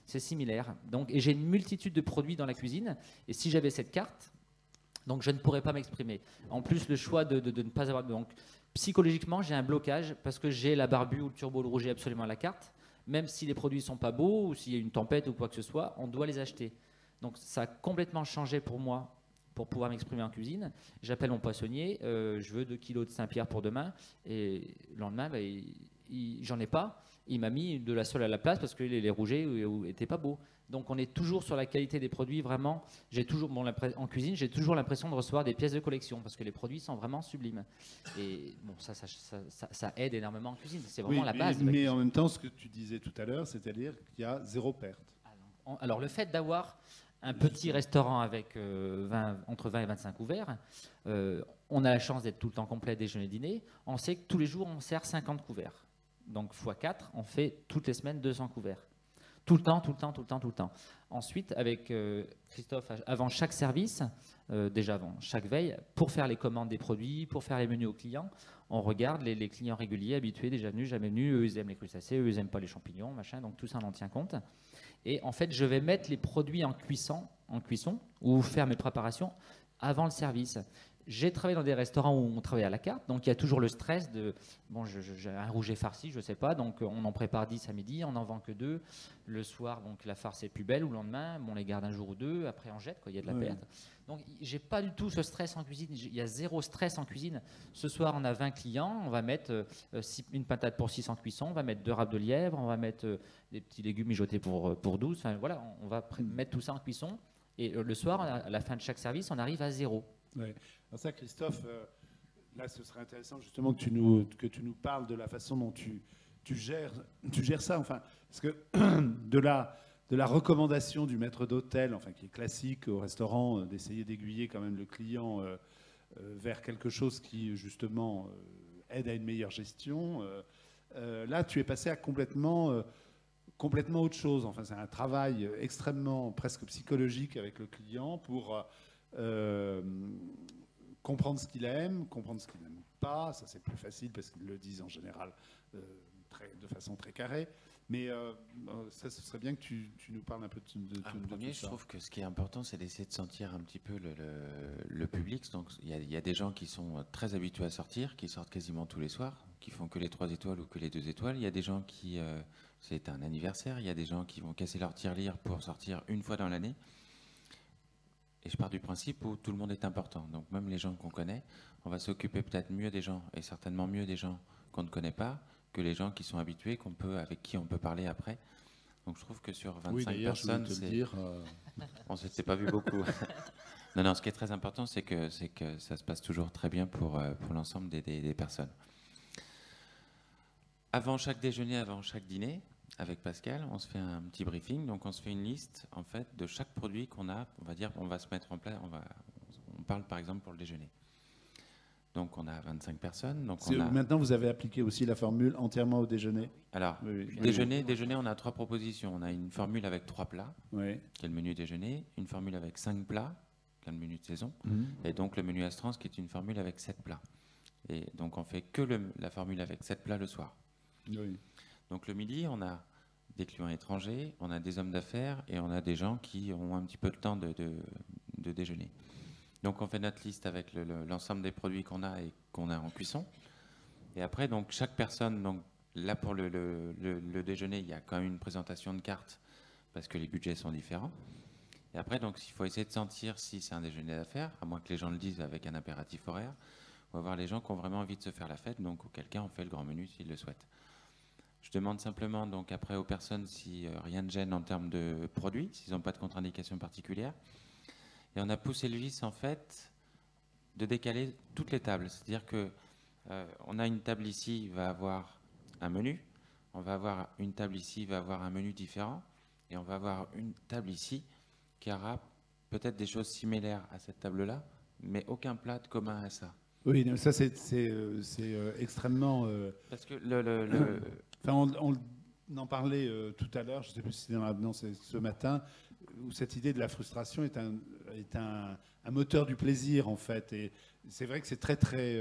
c'est similaire. Donc, et j'ai une multitude de produits dans la cuisine, et si j'avais cette carte, donc je ne pourrais pas m'exprimer. En plus, le choix de ne pas avoir... Donc, psychologiquement, j'ai un blocage parce que j'ai la barbue ou le turbo, le rouget absolument à la carte. Même si les produits ne sont pas beaux ou s'il y a une tempête ou quoi que ce soit, on doit les acheter. Donc ça a complètement changé pour moi pour pouvoir m'exprimer en cuisine. J'appelle mon poissonnier, je veux 2 kilos de Saint-Pierre pour demain. Et le lendemain, j'en ai pas. Il m'a mis de la sole à la place parce que les rougets n'étaient pas beaux. Donc on est toujours sur la qualité des produits, vraiment. En cuisine, j'ai toujours l'impression de recevoir des pièces de collection parce que les produits sont vraiment sublimes. Et bon, ça aide énormément en cuisine. C'est vraiment la base. Mais en même temps, ce que tu disais tout à l'heure, c'est-à-dire qu'il y a 0 perte. Alors, le fait d'avoir un petit restaurant avec entre 20 et 25 couverts, on a la chance d'être tout le temps complet déjeuner-dîner. On sait que tous les jours, on sert 50 couverts. Donc, x4, on fait toutes les semaines 200 couverts. Tout le temps, tout le temps, tout le temps, tout le temps. Ensuite, avec Christophe, avant chaque service, déjà avant chaque veille, pour faire les commandes des produits, pour faire les menus aux clients, on regarde les clients réguliers, habitués, déjà venus, jamais venus. Eux, ils aiment les crustacés, eux, ils n'aiment pas les champignons, machin. Donc, tout ça, on en tient compte. Et en fait, je vais mettre les produits en cuisson ou faire mes préparations avant le service. J'ai travaillé dans des restaurants où on travaille à la carte, donc il y a toujours le stress de bon, j'ai un rouget farci, je ne sais pas, donc on en prépare 10 à midi, on n'en vend que 2. Le soir, donc la farce est plus belle, ou le lendemain, on les garde un jour ou deux, après on jette, quoi, il y a de la perte. Donc j'ai pas du tout ce stress en cuisine, il y a zéro stress en cuisine. Ce soir, on a 20 clients, on va mettre une patate pour 6 en cuisson, on va mettre 2 râpes de lièvre, on va mettre des petits légumes mijotés pour 12, enfin voilà, on va mettre tout ça en cuisson. Et le soir, à la fin de chaque service, on arrive à 0. Ouais. Alors ça, Christophe, là, ce serait intéressant justement que tu nous parles de la façon dont tu gères ça. Enfin, parce que de la recommandation du maître d'hôtel, enfin, qui est classique au restaurant, d'essayer d'aiguiller quand même le client vers quelque chose qui justement aide à une meilleure gestion. Là, tu es passé à complètement autre chose. Enfin, c'est un travail extrêmement presque psychologique avec le client pour comprendre ce qu'il aime, comprendre ce qu'il n'aime pas. Ça, c'est plus facile parce qu'ils le disent en général de façon très carrée. Mais ça, ce serait bien que tu nous parles un peu de premier, tout ça. Je trouve que ce qui est important, c'est d'essayer de sentir un petit peu le public. Donc, il y a des gens qui sont très habitués à sortir, qui sortent quasiment tous les soirs, qui font que les 3 étoiles ou que les 2 étoiles. Il y a des gens qui, c'est un anniversaire, il y a des gens qui vont casser leur tirelire pour sortir une fois dans l'année. Et je pars du principe où tout le monde est important. Donc même les gens qu'on connaît, on va s'occuper peut-être mieux des gens, et certainement mieux des gens qu'on ne connaît pas, que les gens qui sont habitués, avec qui on peut parler après. Donc je trouve que sur 25 personnes, on ne s'était pas vu beaucoup. Non, ce qui est très important, c'est que ça se passe toujours très bien pour l'ensemble des personnes. Avant chaque déjeuner, avant chaque dîner, avec Pascal, on se fait un petit briefing. Donc on se fait une liste en fait de chaque produit qu'on a. On va dire, on va se mettre en place. On parle par exemple pour le déjeuner. Donc on a 25 personnes. Donc Maintenant, vous avez appliqué aussi la formule entièrement au déjeuner. Alors, déjeuner, on a 3 propositions. On a une formule avec 3 plats, qui est le menu déjeuner, une formule avec 5 plats, qui est le menu de saison, et donc le menu Astrance, qui est une formule avec 7 plats. Et donc on fait que la formule avec 7 plats le soir. Oui. Donc le midi, on a des clients étrangers, on a des hommes d'affaires et on a des gens qui ont un petit peu de temps de déjeuner. Donc on fait notre liste avec l'ensemble des produits qu'on a et qu'on a en cuisson. Et après, donc chaque personne, donc là pour le déjeuner, il y a quand même une présentation de carte parce que les budgets sont différents. Et après, donc il faut essayer de sentir si c'est un déjeuner d'affaires, à moins que les gens le disent avec un impératif horaire. On va voir les gens qui ont vraiment envie de se faire la fête, donc auquel cas on fait le grand menu s'ils le souhaitent. Je demande simplement donc après aux personnes si rien ne gêne en termes de produits, s'ils n'ont pas de contre-indication particulière. Et on a poussé le vice en fait de décaler toutes les tables. C'est-à-dire que on a une table ici, va avoir un menu. On va avoir une table ici, va avoir un menu différent. Et on va avoir une table ici qui aura peut-être des choses similaires à cette table-là, mais aucun plat de commun à ça. Oui, ça c'est extrêmement... Parce que Enfin, on en parlait tout à l'heure, je ne sais plus si c'était dans l'annonce ce matin, où cette idée de la frustration est un moteur du plaisir, en fait. Et c'est vrai que c'est très, très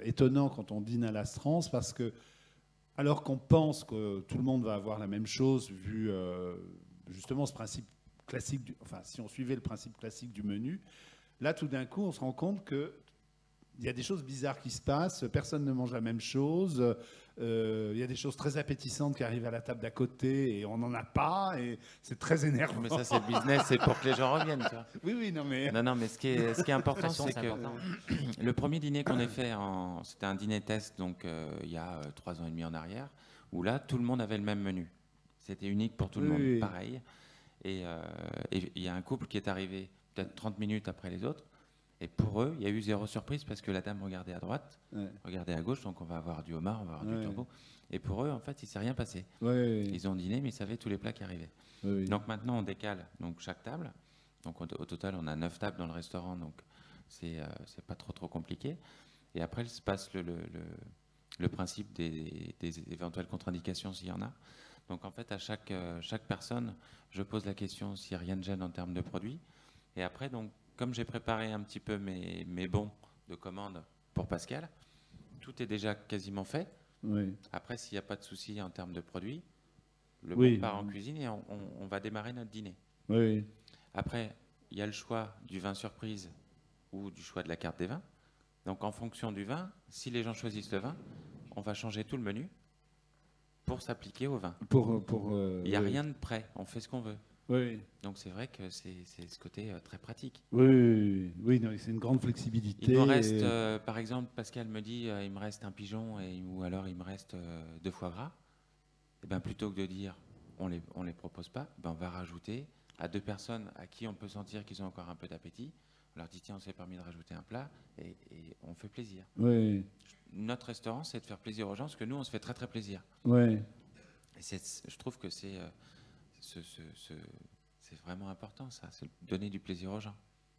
étonnant quand on dîne à l'Astrance, parce que, alors qu'on pense que tout le monde va avoir la même chose, vu justement ce principe classique, enfin, si on suivait le principe classique du menu, là, tout d'un coup, on se rend compte que il y a des choses bizarres qui se passent, personne ne mange la même chose, il y a des choses très appétissantes qui arrivent à la table d'à côté et on n'en a pas, et c'est très énervant. Mais ça, c'est le business, c'est pour que les gens reviennent. Tu vois. Oui, non mais... Non, mais ce qui est important, c'est que le premier dîner qu'on ait fait, c'était un dîner test, donc il y a 3 ans et demi en arrière, où là, tout le monde avait le même menu. C'était unique pour tout le monde, pareil. Et il y a un couple qui est arrivé peut-être 30 minutes après les autres, Et pour eux, il y a eu zéro surprise parce que la dame regardait à droite, regardait à gauche, donc on va avoir du homard, on va avoir du tombeau. Et pour eux, en fait, il ne s'est rien passé. Ils ont dîné, mais ils savaient tous les plats qui arrivaient. Donc maintenant, on décale donc, chaque table. Donc au total, on a 9 tables dans le restaurant, donc c'est pas trop compliqué. Et après, il se passe le principe des éventuelles contre-indications s'il y en a. Donc en fait, à chaque personne, je pose la question s'il n'y a rien de gêne en termes de produits. Et après, donc, comme j'ai préparé un petit peu mes bons de commande pour Pascal, tout est déjà quasiment fait. Après, s'il n'y a pas de souci en termes de produits, le bon part en cuisine et on va démarrer notre dîner. Après, il y a le choix du vin surprise ou du choix de la carte des vins. Donc en fonction du vin, si les gens choisissent le vin, on va changer tout le menu pour s'appliquer au vin. Il n'y a rien de prêt, on fait ce qu'on veut. Donc c'est vrai que c'est ce côté très pratique. C'est une grande flexibilité. Il me reste, par exemple, Pascal me dit, il me reste un pigeon ou alors il me reste 2 foie gras. Et ben, plutôt que de dire on les propose pas, ben, on va rajouter à 2 personnes à qui on peut sentir qu'ils ont encore un peu d'appétit. On leur dit tiens, on s'est permis de rajouter un plat et on fait plaisir. Notre restaurant, c'est de faire plaisir aux gens parce que nous, on se fait très très plaisir. Et je trouve que c'est vraiment important, ça, c'est donner du plaisir aux gens.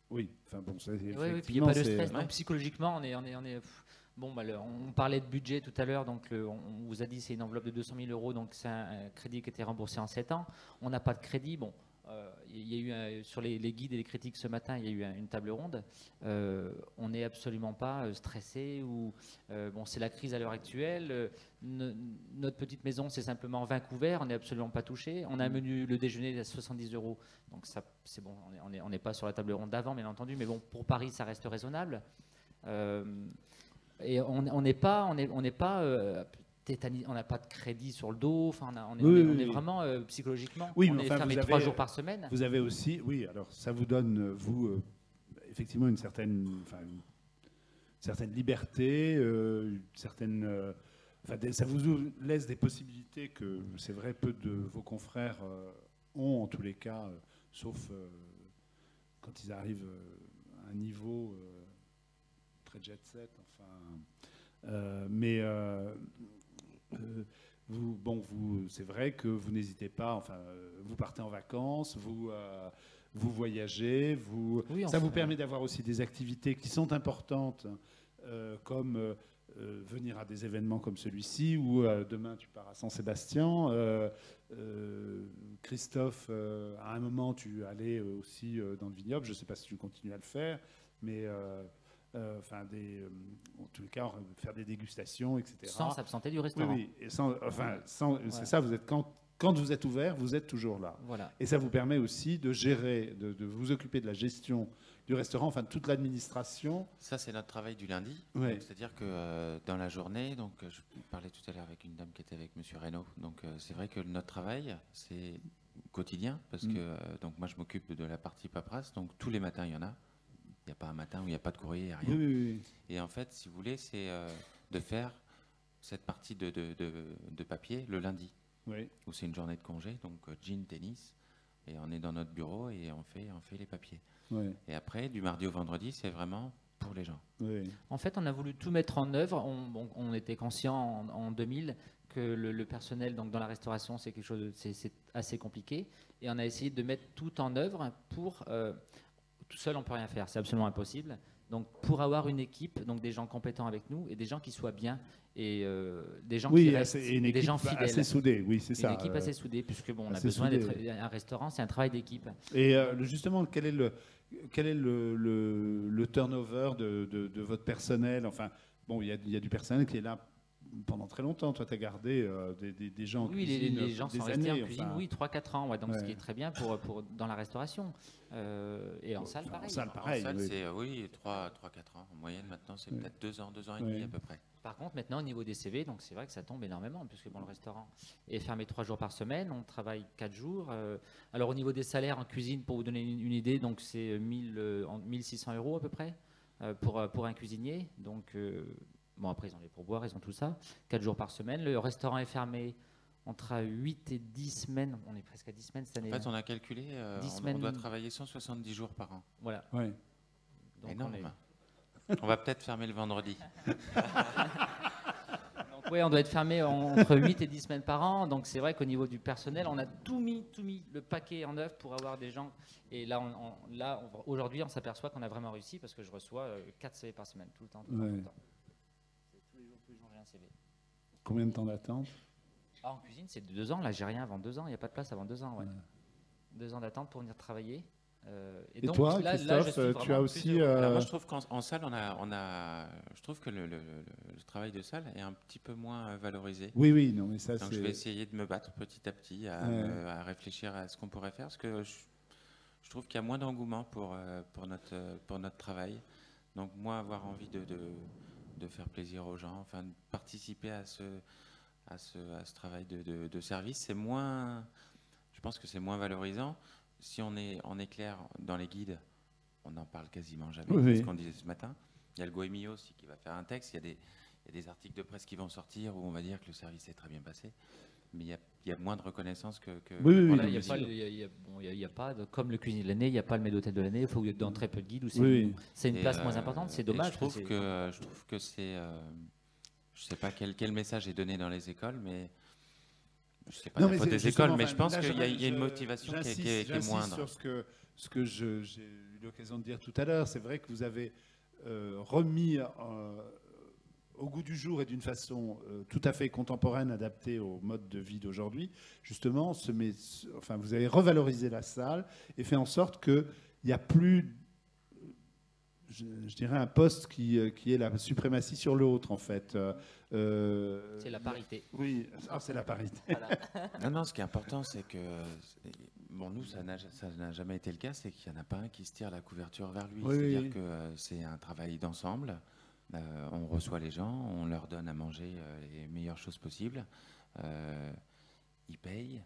Puis il n'y a pas de stress. Donc, psychologiquement, on est bon, on parlait de budget tout à l'heure, donc on vous a dit c'est une enveloppe de 200 000 €, donc c'est un crédit qui était remboursé en 7 ans. On n'a pas de crédit. Bon, il y a eu sur les guides et les critiques ce matin, il y a eu une table ronde. On n'est absolument pas stressé ou bon, c'est la crise à l'heure actuelle. Notre petite maison, c'est simplement 20 couverts, on n'est absolument pas touché. On a un menu le déjeuner à 70 €, donc ça c'est bon. On n'est pas sur la table ronde d'avant, bien entendu, mais bon, pour Paris, ça reste raisonnable. Et on n'est pas on n'a pas de crédit sur le dos. Enfin, on est vraiment psychologiquement. On est fermé 3 jours par semaine. Vous avez aussi, alors ça vous donne vous effectivement une certaine liberté, ça vous laisse des possibilités que c'est vrai peu de vos confrères ont en tous les cas, sauf quand ils arrivent à un niveau très jet set. C'est vrai que vous n'hésitez pas. Vous partez en vacances, vous voyagez, ça vous permet d'avoir aussi des activités qui sont importantes, comme venir à des événements comme celui-ci, ou demain tu pars à Saint-Sébastien. Christophe, à un moment tu allais aussi dans le vignoble. Je ne sais pas si tu continues à le faire, mais en tous les cas, faire des dégustations, etc. Sans s'absenter du restaurant. C'est ça, vous êtes, quand vous êtes ouvert, vous êtes toujours là. Voilà. Et ça vous permet aussi de gérer, de vous occuper de la gestion du restaurant, toute l'administration. Ça, c'est notre travail du lundi. C'est-à-dire que dans la journée, donc, je parlais tout à l'heure avec une dame qui était avec M. Reynaud, donc c'est vrai que notre travail, c'est quotidien, parce que donc, moi, je m'occupe de la partie paperasse, donc tous les matins, il y en a. Il n'y a pas un matin où il n'y a pas de courrier, rien. Et en fait, si vous voulez, c'est de faire cette partie de papier le lundi, où c'est une journée de congé, donc jean, tennis, et on est dans notre bureau et on fait les papiers. Et après, du mardi au vendredi, c'est vraiment pour les gens. En fait, on a voulu tout mettre en œuvre. On était conscient en 2000 que le personnel donc dans la restauration, c'est quelque chose, c'est assez compliqué, et on a essayé de mettre tout en œuvre pour tout seul, on ne peut rien faire, c'est absolument impossible. Donc, pour avoir une équipe, donc des gens compétents avec nous et des gens qui soient bien et des gens qui restent, des gens fidèles. Assez soudée, c'est ça. Une équipe assez soudée, puisque bon, on a besoin d'être un restaurant, c'est un travail d'équipe. Et justement, quel est le turnover de votre personnel? Enfin, bon, il y a du personnel qui est là pendant très longtemps. Toi, tu as gardé des gens en cuisine. Les gens sont restés en cuisine, 3-4 ans. Donc, ce qui est très bien dans la restauration. Et en salle, pareil. En salle, c'est 3-4 ans. En moyenne, maintenant, c'est peut-être 2 ans et demi à peu près. Par contre, maintenant, au niveau des CV, donc c'est vrai que ça tombe énormément, puisque bon, le restaurant est fermé 3 jours par semaine. On travaille 4 jours. Alors, au niveau des salaires en cuisine, pour vous donner une idée, donc c'est 1600 € à peu près pour un cuisinier. Donc... bon, après, ils ont les pourboires, ils ont tout ça. 4 jours par semaine. Le restaurant est fermé entre 8 et 10 semaines. On est presque à 10 semaines cette année. En fait, on a calculé, on doit travailler 170 jours par an. Voilà. Donc Énorme. On va peut-être fermer le vendredi. Oui, on doit être fermé entre 8 et 10 semaines par an. Donc, c'est vrai qu'au niveau du personnel, on a tout mis le paquet en œuvre pour avoir des gens. Et là, aujourd'hui, on s'aperçoit qu'on a vraiment réussi parce que je reçois 4 CV par semaine, tout le temps. Tout le temps. Tous les jours, j'ai un CV. Combien de temps d'attente? En cuisine, c'est 2 ans. Là, j'ai rien avant 2 ans. Il n'y a pas de place avant 2 ans. Ouais. 2 ans d'attente pour venir travailler. Et donc, toi, Christophe, tu as aussi... Alors moi, je trouve qu'en salle, je trouve que le travail de salle est un petit peu moins valorisé. Oui, non, mais ça, donc je vais essayer de me battre petit à petit à réfléchir à ce qu'on pourrait faire, parce que je trouve qu'il y a moins d'engouement pour notre travail. Donc moi, avoir envie de faire plaisir aux gens, enfin de participer à ce travail de service, c'est moins... Je pense que c'est moins valorisant. Si on est clair dans les guides, on n'en parle quasiment jamais. Oui. C'est ce qu'on disait ce matin. Il y a le Goemio aussi qui va faire un texte. Il y a des articles de presse qui vont sortir où on va dire que le service est très bien passé. Mais il y a moins de reconnaissance que oui, voilà, il n'y a pas, comme le cuisinier de l'année, il n'y a pas le maître d'hôtel de l'année. Il faut que dans très peu de guides où c'est une place moins importante. C'est dommage. Je trouve que c'est... je ne sais pas quel message est donné dans les écoles, mais... Je ne sais pas la faute des écoles, mais je pense qu'il y a une motivation qui est moindre. Sur ce que j'ai eu l'occasion de dire tout à l'heure. C'est vrai que vous avez remis au goût du jour et d'une façon tout à fait contemporaine, adaptée au mode de vie d'aujourd'hui. Justement, vous avez revalorisé la salle et fait en sorte qu'il n'y a plus... Je dirais un poste qui est la suprématie sur l'autre, en fait. C'est la parité. Oui, c'est la parité. Voilà. Non, ce qui est important, c'est que... Bon, nous, ça n'a jamais été le cas, c'est qu'il n'y en a pas un qui se tire la couverture vers lui. C'est-à-dire que c'est un travail d'ensemble. On reçoit les gens, on leur donne à manger les meilleures choses possibles. Ils payent,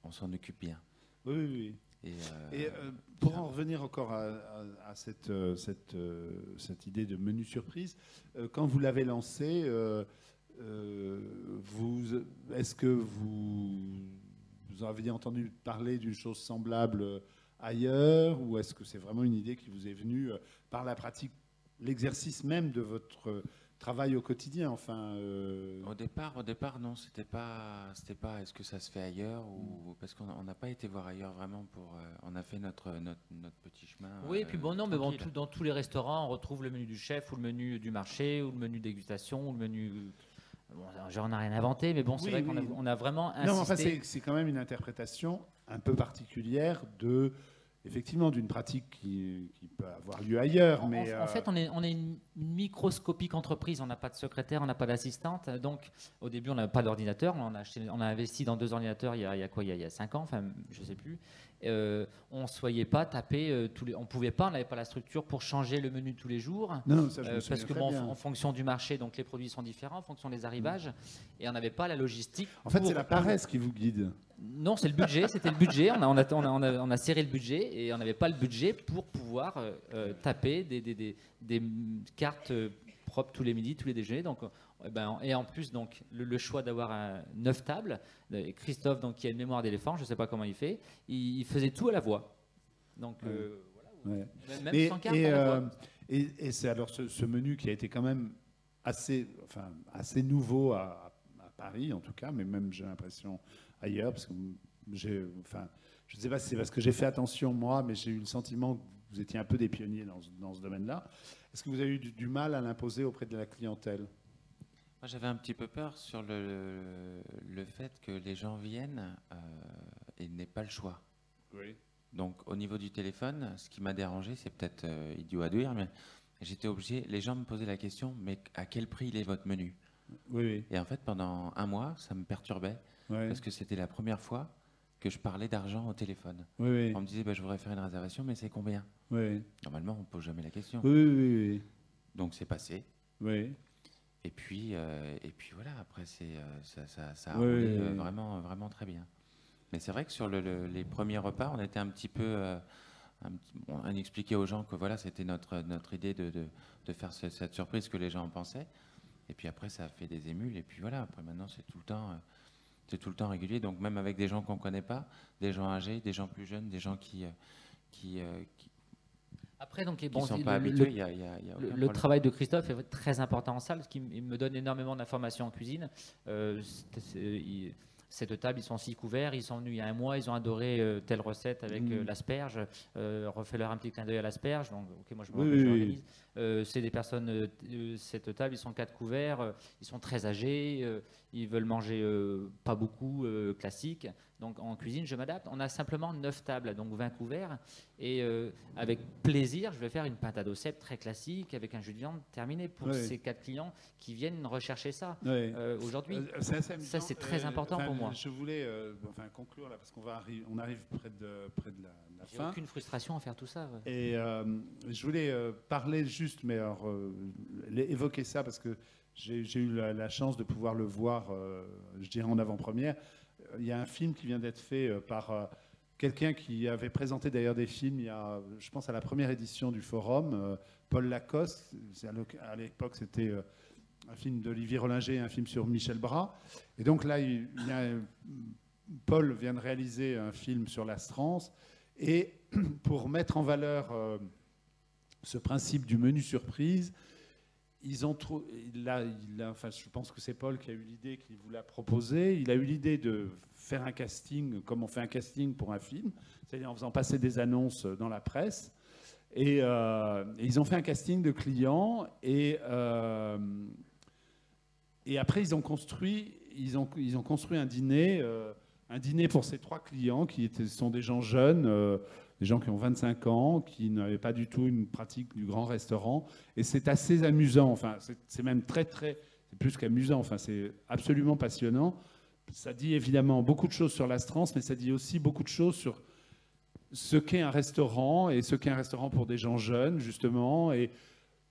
on s'en occupe bien. Oui. Et pour en revenir encore à cette idée de menu surprise, quand vous l'avez lancé, est-ce que vous aviez entendu parler d'une chose semblable ailleurs, ou est-ce que c'est vraiment une idée qui vous est venue par la pratique, l'exercice même de votre travail au quotidien, enfin. Au départ, non, c'était pas. Est-ce que ça se fait ailleurs ou parce qu'on n'a pas été voir ailleurs vraiment on a fait notre petit chemin. Oui, et puis mais dans tous les restaurants, on retrouve le menu du chef ou le menu du marché ou le menu dégustation ou le menu. Bon, j'en ai rien inventé, mais bon, c'est vrai qu'on a vraiment insisté. Non, enfin, c'est quand même une interprétation un peu particulière effectivement, d'une pratique qui peut avoir lieu ailleurs. En fait, on est une microscopique entreprise. On n'a pas de secrétaire, on n'a pas d'assistante. Donc, au début, on n'avait pas d'ordinateur. On a investi dans 2 ordinateurs il y a 5 ans, enfin, je ne sais plus. On ne se voyait pas taper on ne pouvait pas, on n'avait pas la structure pour changer le menu tous les jours. Non, ça, je me parce que en fonction du marché, donc les produits sont différents, en fonction des arrivages, et on n'avait pas la logistique. En fait, c'est la paresse qui vous guide. Non, c'est le budget, c'était le budget. On a serré le budget et on n'avait pas le budget pour pouvoir taper des cartes propres tous les midis, tous les déjeuners. Donc, et en plus, donc, le choix d'avoir 9 tables. Christophe, donc, qui a une mémoire d'éléphant, je ne sais pas comment il fait, il faisait tout à la voix. Donc, voilà. Même sans carte à la voix. Et c'est alors ce menu qui a été quand même assez nouveau à Paris, en tout cas, mais même, j'ai l'impression, ailleurs, parce que je ne sais pas si c'est parce que j'ai fait attention, moi, mais j'ai eu le sentiment que vous étiez un peu des pionniers dans ce domaine-là. Est-ce que vous avez eu du mal à l'imposer auprès de la clientèle ? Moi, j'avais un petit peu peur sur le fait que les gens viennent et n'aient pas le choix. Oui. Donc, au niveau du téléphone, ce qui m'a dérangé, c'est peut-être idiot à dire, mais j'étais obligé, les gens me posaient la question, mais à quel prix il est votre menu ? Oui. Et en fait, pendant un mois, ça me perturbait, parce que c'était la première fois que je parlais d'argent au téléphone. Oui. On me disait, je voudrais faire une réservation, mais c'est combien ? Oui. Normalement, on ne pose jamais la question. Oui. Donc, c'est passé. Oui. Et puis voilà, après, ça a roulé vraiment, vraiment très bien. Mais c'est vrai que sur les premiers repas, on était un petit peu... on expliquait aux gens que voilà, c'était notre idée de faire cette surprise que les gens en pensaient. Et puis après, ça a fait des émules. Et puis voilà, après maintenant, c'est tout le temps régulier. Donc même avec des gens qu'on ne connaît pas, des gens âgés, des gens plus jeunes, des gens qui Après, donc, qui bon, ne sont le, pas le- habitués, il y a aucun le problème. travail de Christophe est très important en salle, parce qu'il me donne énormément d'informations en cuisine. Cette table, ils sont 6 couverts, ils sont venus il y a un mois, ils ont adoré telle recette avec l'asperge. Refais-leur un petit clin d'œil à l'asperge. Donc, ok, moi je me Oui, rappelle, je oui, oui. l'organise. C'est des personnes, cette table, ils sont 4 couverts, ils sont très âgés, ils veulent manger pas beaucoup, classique. Donc en cuisine, je m'adapte. On a simplement 9 tables, donc 20 couverts. Et avec plaisir, je vais faire une pintade au cèpe très classique avec un jus de viande terminé pour Oui. ces 4 clients qui viennent rechercher ça Oui. aujourd'hui. C'est assez Ça, amusant. c'est très important pour moi. Je voulais conclure là parce qu'on on arrive près de la J'ai fin. aucune frustration à faire tout ça. Ouais. Et je voulais parler juste, mais alors, évoquer ça parce que j'ai eu la chance de pouvoir le voir, je dirais en avant-première. Il y a un film qui vient d'être fait par quelqu'un qui avait présenté d'ailleurs des films, il y a, je pense à la première édition du Forum, Paul Lacoste. À l'époque, c'était un film d'Olivier Rollinger, un film sur Michel Bras. Et donc là, Paul vient de réaliser un film sur l'Astrance. Et pour mettre en valeur ce principe du menu surprise, ils ont enfin, je pense que c'est Paul qui a eu l'idée, qui vous l'a proposé. Il a eu l'idée de faire un casting, comme on fait un casting pour un film, c'est-à-dire en faisant passer des annonces dans la presse. Et ils ont fait un casting de clients et après ils ont construit un dîner pour ces 3 clients sont des gens jeunes, des gens qui ont 25 ans, qui n'avaient pas du tout une pratique du grand restaurant. Et c'est assez amusant, enfin, c'est même c'est plus qu'amusant, enfin, c'est absolument passionnant. Ça dit évidemment beaucoup de choses sur l'Astrance, mais ça dit aussi beaucoup de choses sur ce qu'est un restaurant, et ce qu'est un restaurant pour des gens jeunes, justement, et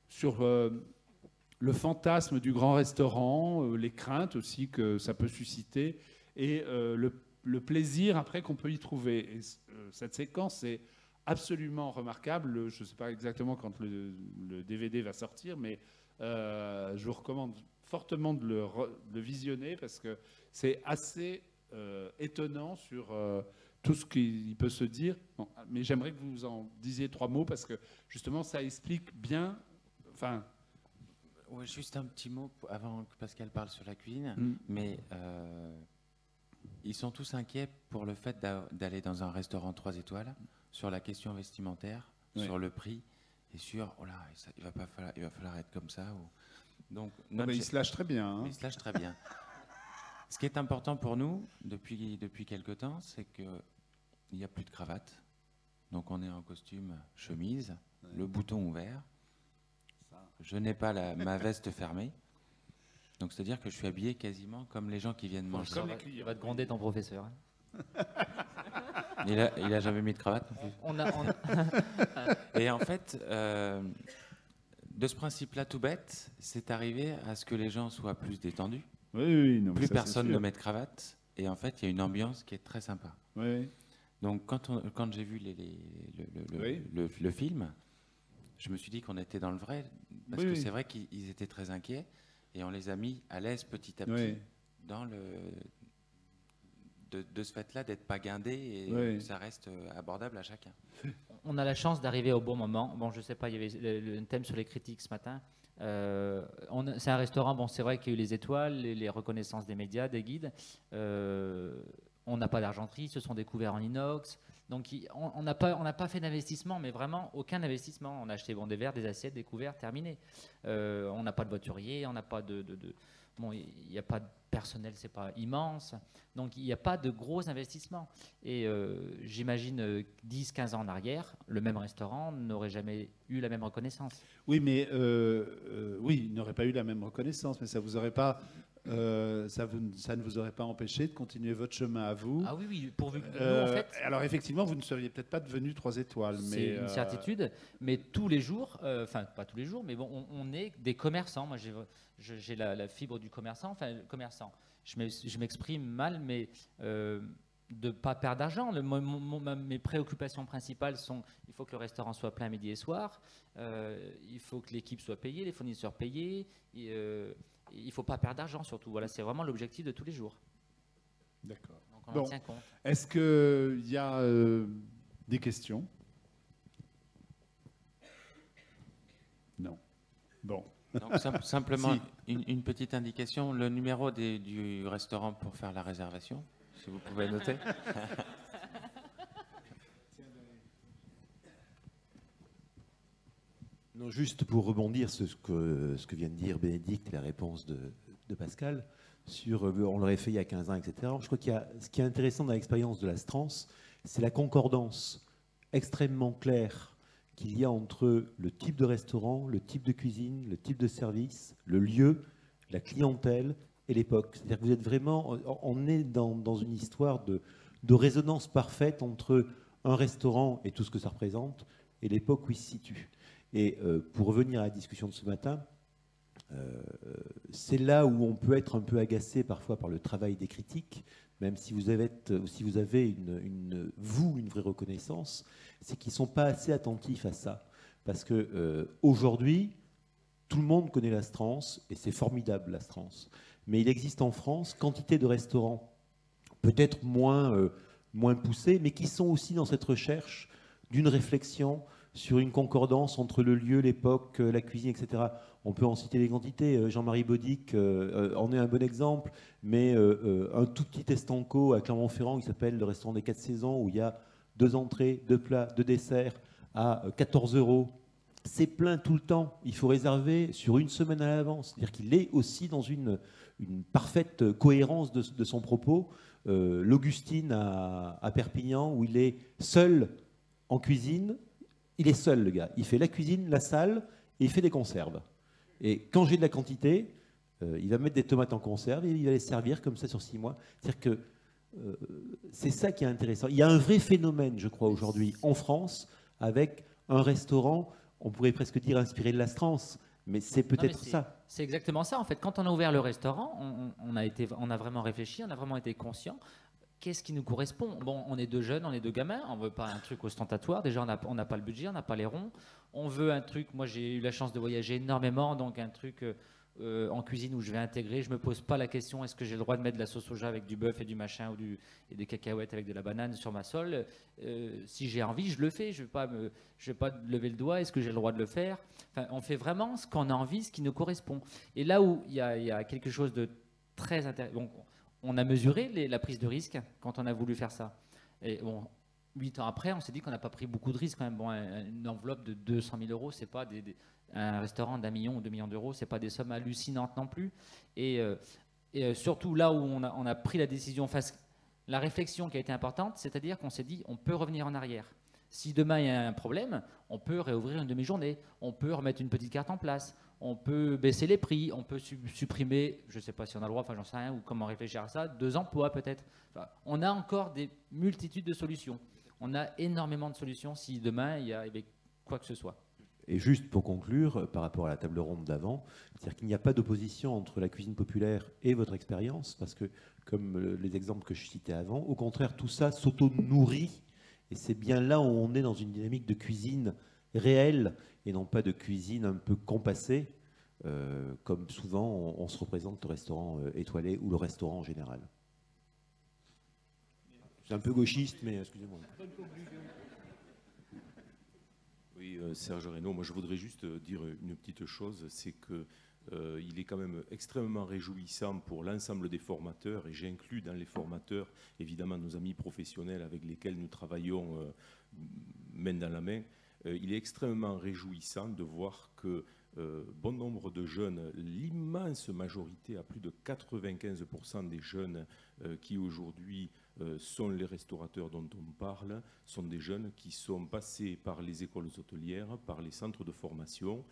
sur le fantasme du grand restaurant, les craintes aussi que ça peut susciter, et le plaisir après qu'on peut y trouver. Et cette séquence est absolument remarquable. Je ne sais pas exactement quand le DVD va sortir, mais je vous recommande fortement de le visionner parce que c'est assez étonnant sur tout ce qu'il peut se dire. Bon, mais j'aimerais que vous en disiez 3 mots parce que justement ça explique bien. Enfin, Ouais, juste un petit mot avant que Pascal parle sur la cuisine, mais ils sont tous inquiets pour le fait d'aller dans un restaurant 3 étoiles, sur la question vestimentaire, sur le prix, et sur, oh là, il va falloir être comme ça. Donc, il se lâche très bien. Hein. Il se lâche très bien. Ce qui est important pour nous, depuis quelque temps, c'est qu'il n'y a plus de cravate. Donc on est en costume chemise, le bouton ouvert. Je n'ai pas ma veste fermée. Donc c'est-à-dire que je suis habillé quasiment comme les gens qui viennent manger. Il va te gronder ton professeur. Il a jamais mis de cravate non plus. Et en fait, de ce principe-là tout bête, c'est arrivé à ce que les gens soient plus détendus. Oui, non, plus personne ne met de cravate. Et en fait, il y a une ambiance qui est très sympa. Oui. Donc quand j'ai vu le film, je me suis dit qu'on était dans le vrai. Parce que c'est vrai qu'ils étaient très inquiets. Et on les a mis à l'aise petit à petit dans de ce fait-là d'être pas guindés et que ça reste abordable à chacun. On a la chance d'arriver au bon moment. Bon, je sais pas, il y avait le thème sur les critiques ce matin. C'est un restaurant, bon, c'est vrai qu'il y a eu les étoiles, les reconnaissances des médias, des guides. On n'a pas d'argenterie, ce sont des couverts en inox. Donc on n'a pas fait d'investissement, mais vraiment aucun investissement. On a acheté des verres, des assiettes, des couverts, terminé. On n'a pas de voiturier, on n'a pas bon, il n'y a pas de personnel, c'est pas immense. Donc il n'y a pas de gros investissements. Et j'imagine 10-15 ans en arrière, le même restaurant n'aurait jamais eu la même reconnaissance. Oui, mais il n'aurait pas eu la même reconnaissance, mais ça vous aurait pas... ça ne vous aurait pas empêché de continuer votre chemin à vous. Ah oui, pourvu que nous, en fait... Alors effectivement, vous ne seriez peut-être pas devenu 3 étoiles. C'est une certitude, mais tous les jours, enfin pas tous les jours, mais bon, on est des commerçants. Moi, j'ai la fibre du commerçant, enfin commerçant. Je m'exprime mal, mais de ne pas perdre d'argent. Mes préoccupations principales sont, il faut que le restaurant soit plein midi et soir, il faut que l'équipe soit payée, les fournisseurs payés, il ne faut pas perdre d'argent surtout. Voilà, c'est vraiment l'objectif de tous les jours. D'accord. Donc on en tient compte. Est-ce qu'il y a des questions ? Non. Bon. Donc, simplement, une petite indication, le numéro du restaurant pour faire la réservation, si vous pouvez noter. Non, juste pour rebondir sur ce que vient de dire Bénédicte et la réponse de Pascal, sur on l'aurait fait il y a 15 ans, etc. Je crois ce qui est intéressant dans l'expérience de la Strance, c'est la concordance extrêmement claire qu'il y a entre le type de restaurant, le type de cuisine, le type de service, le lieu, la clientèle et l'époque. C'est-à-dire que vous êtes vraiment, on est dans une histoire de résonance parfaite entre un restaurant et tout ce que ça représente et l'époque où il se situe. Et pour revenir à la discussion de ce matin, c'est là où on peut être un peu agacé parfois par le travail des critiques, même si vous avez une vraie reconnaissance, c'est qu'ils ne sont pas assez attentifs à ça. Parce que aujourd'hui, tout le monde connaît la Strance, et c'est formidable la Strance. Mais il existe en France quantité de restaurants, peut-être moins poussés, mais qui sont aussi dans cette recherche d'une réflexion sur une concordance entre le lieu, l'époque, la cuisine, etc. On peut en citer des quantités. Jean-Marie Baudic en est un bon exemple, mais un tout petit estanco à Clermont-Ferrand qui s'appelle le restaurant des 4 saisons, où il y a 2 entrées, 2 plats, 2 desserts à 14 €. C'est plein tout le temps. Il faut réserver sur une semaine à l'avance. C'est-à-dire qu'il est aussi dans une parfaite cohérence de son propos. L'Augustine à Perpignan, où il est seul en cuisine. Il est seul, le gars. Il fait la cuisine, la salle, et il fait des conserves. Et quand j'ai de la quantité, il va mettre des tomates en conserve et il va les servir comme ça sur 6 mois. C'est-à-dire que c'est ça qui est intéressant. Il y a un vrai phénomène, je crois, aujourd'hui, en France, avec un restaurant, on pourrait presque dire inspiré de la Strance, mais c'est peut-être ça. C'est exactement ça. En fait, quand on a ouvert le restaurant, on a vraiment réfléchi, on a vraiment été conscient. Qu'est-ce qui nous correspond? Bon, on est 2 jeunes, on est 2 gamins, on veut pas un truc ostentatoire. Déjà, on n'a pas le budget, on n'a pas les ronds. On veut un truc, moi j'ai eu la chance de voyager énormément, donc un truc en cuisine où je vais intégrer. Je me pose pas la question, est-ce que j'ai le droit de mettre de la sauce soja avec du bœuf et du machin et des cacahuètes avec de la banane sur ma sole? Si j'ai envie, je le fais. Je vais pas lever le doigt, est-ce que j'ai le droit de le faire? Enfin, on fait vraiment ce qu'on a envie, ce qui nous correspond. Et là où il y a quelque chose de très intéressant. On a mesuré la prise de risque quand on a voulu faire ça. Et bon, 8 ans après, on s'est dit qu'on n'a pas pris beaucoup de risques quand même. Bon, une enveloppe de 200 000 €, c'est pas un restaurant d'1 million ou 2 millions d'euros, c'est pas des sommes hallucinantes non plus. Et surtout là où on a pris la décision, la réflexion qui a été importante, c'est-à-dire qu'on s'est dit on peut revenir en arrière. Si demain il y a un problème, on peut réouvrir une demi-journée, on peut remettre une petite carte en place. On peut baisser les prix, on peut supprimer, je ne sais pas si on a le droit, enfin j'en sais rien, ou comment réfléchir à ça, 2 emplois peut-être. Enfin, on a encore des multitudes de solutions. On a énormément de solutions si demain il y avait quoi que ce soit. Et juste pour conclure, par rapport à la table ronde d'avant, c'est-à-dire qu'il n'y a pas d'opposition entre la cuisine populaire et votre expérience, parce que, comme les exemples que je citais avant, au contraire, tout ça s'auto-nourrit, et c'est bien là où on est dans une dynamique de cuisine réelle, et non pas de cuisine un peu compassée, comme souvent on se représente le restaurant étoilé ou le restaurant en général. C'est un peu gauchiste, mais excusez-moi. Oui, Serge Reynaud, moi je voudrais juste dire une petite chose, c'est que il est quand même extrêmement réjouissant pour l'ensemble des formateurs, et j'inclus dans les formateurs évidemment nos amis professionnels avec lesquels nous travaillons main dans la main. Il est extrêmement réjouissant de voir que bon nombre de jeunes, l'immense majorité, à plus de 95% des jeunes qui aujourd'hui sont les restaurateurs dont on parle, sont des jeunes qui sont passés par les écoles hôtelières, par les centres de formation.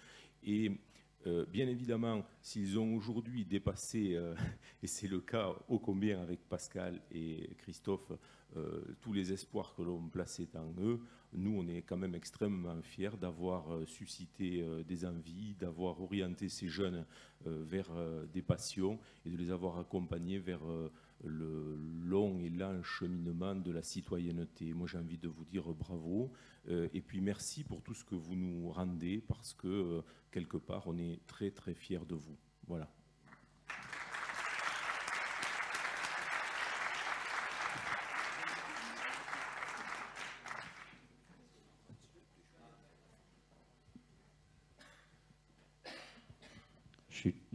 Et bien évidemment, s'ils ont aujourd'hui dépassé, et c'est le cas ô combien avec Pascal et Christophe, tous les espoirs que l'on plaçait en eux, nous, on est quand même extrêmement fiers d'avoir suscité des envies, d'avoir orienté ces jeunes vers des passions et de les avoir accompagnés vers le long et lent cheminement de la citoyenneté. Moi, j'ai envie de vous dire bravo et puis merci pour tout ce que vous nous rendez, parce que quelque part, on est très très fiers de vous. Voilà.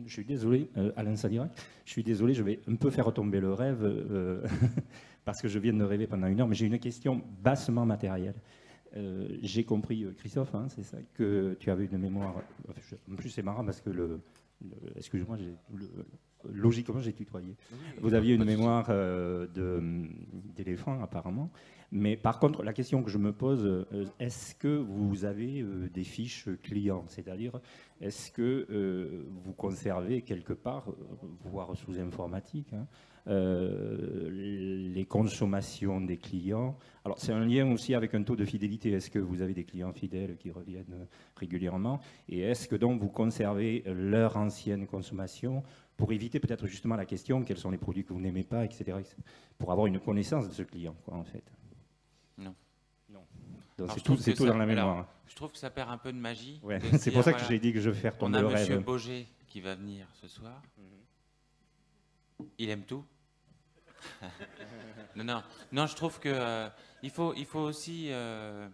Je suis désolé, Alain Sadirac, je suis désolé, je vais un peu faire tomber le rêve parce que je viens de rêver pendant 1 heure, mais j'ai une question bassement matérielle. J'ai compris, Christophe, hein, c'est ça, que tu avais une mémoire. En plus, c'est marrant parce que excusez-moi, logiquement, j'ai tutoyé. Oui, vous aviez une mémoire d'éléphant, apparemment. Mais par contre, la question que je me pose, est-ce que vous avez des fiches clients? C'est-à-dire, est-ce que vous conservez quelque part, voire sous informatique, hein, les consommations des clients? Alors, c'est un lien aussi avec un taux de fidélité. Est-ce que vous avez des clients fidèles qui reviennent régulièrement? Et est-ce que donc vous conservez leur ancienne consommation pour éviter peut-être justement la question, quels sont les produits que vous n'aimez pas, etc., pour avoir une connaissance de ce client, quoi, en fait? Non. Donc c'est tout dans la mémoire. Alors, je trouve que ça perd un peu de magie. Ouais, c'est pour ça que j'ai dit que je vais faire tomber le rêve. On a Monsieur Boger qui va venir ce soir. Il aime tout. Non, je trouve que il faut aussi. Je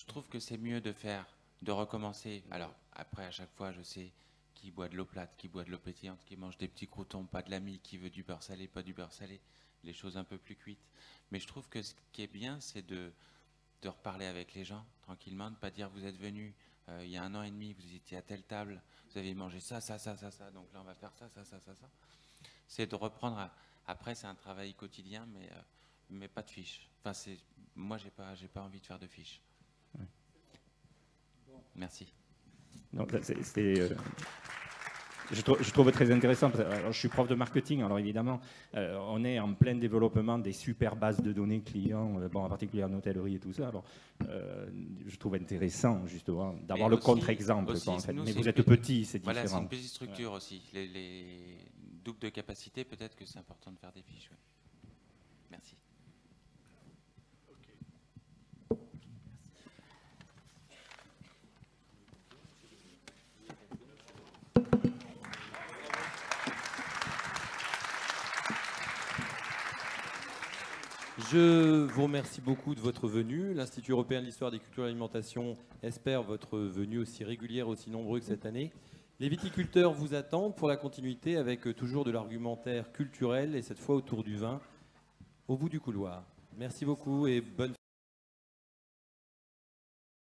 trouve que c'est mieux de recommencer. Alors après, à chaque fois, je sais qui boit de l'eau plate, qui boit de l'eau pétillante, qui mange des petits croûtons, pas de l'ami, qui veut du beurre salé, pas du beurre salé, les choses un peu plus cuites. Mais je trouve que ce qui est bien, c'est de reparler avec les gens tranquillement, de ne pas dire vous êtes venu il y a 1 an et demi, vous étiez à telle table, vous avez mangé ça, donc là on va faire ça. C'est de reprendre. Après, c'est un travail quotidien, mais pas de fiches. Enfin, moi, j'ai pas envie de faire de fiches. Ouais. Merci. Donc, je trouve très intéressant. Alors, je suis prof de marketing, alors évidemment, on est en plein développement des super bases de données clients, en particulier en hôtellerie et tout ça. Alors, je trouve intéressant justement d'avoir le contre-exemple. En fait. Mais vous êtes petit, c'est différent. Voilà, c'est une petite structure aussi. Les doubles de capacité, peut-être que c'est important de faire des fiches. Ouais. Merci. Je vous remercie beaucoup de votre venue. L'Institut européen de l'histoire des cultures et de l'alimentation espère votre venue aussi régulière, aussi nombreuse que cette année. Les viticulteurs vous attendent pour la continuité avec toujours de l'argumentaire culturel et cette fois autour du vin au bout du couloir. Merci beaucoup et bonne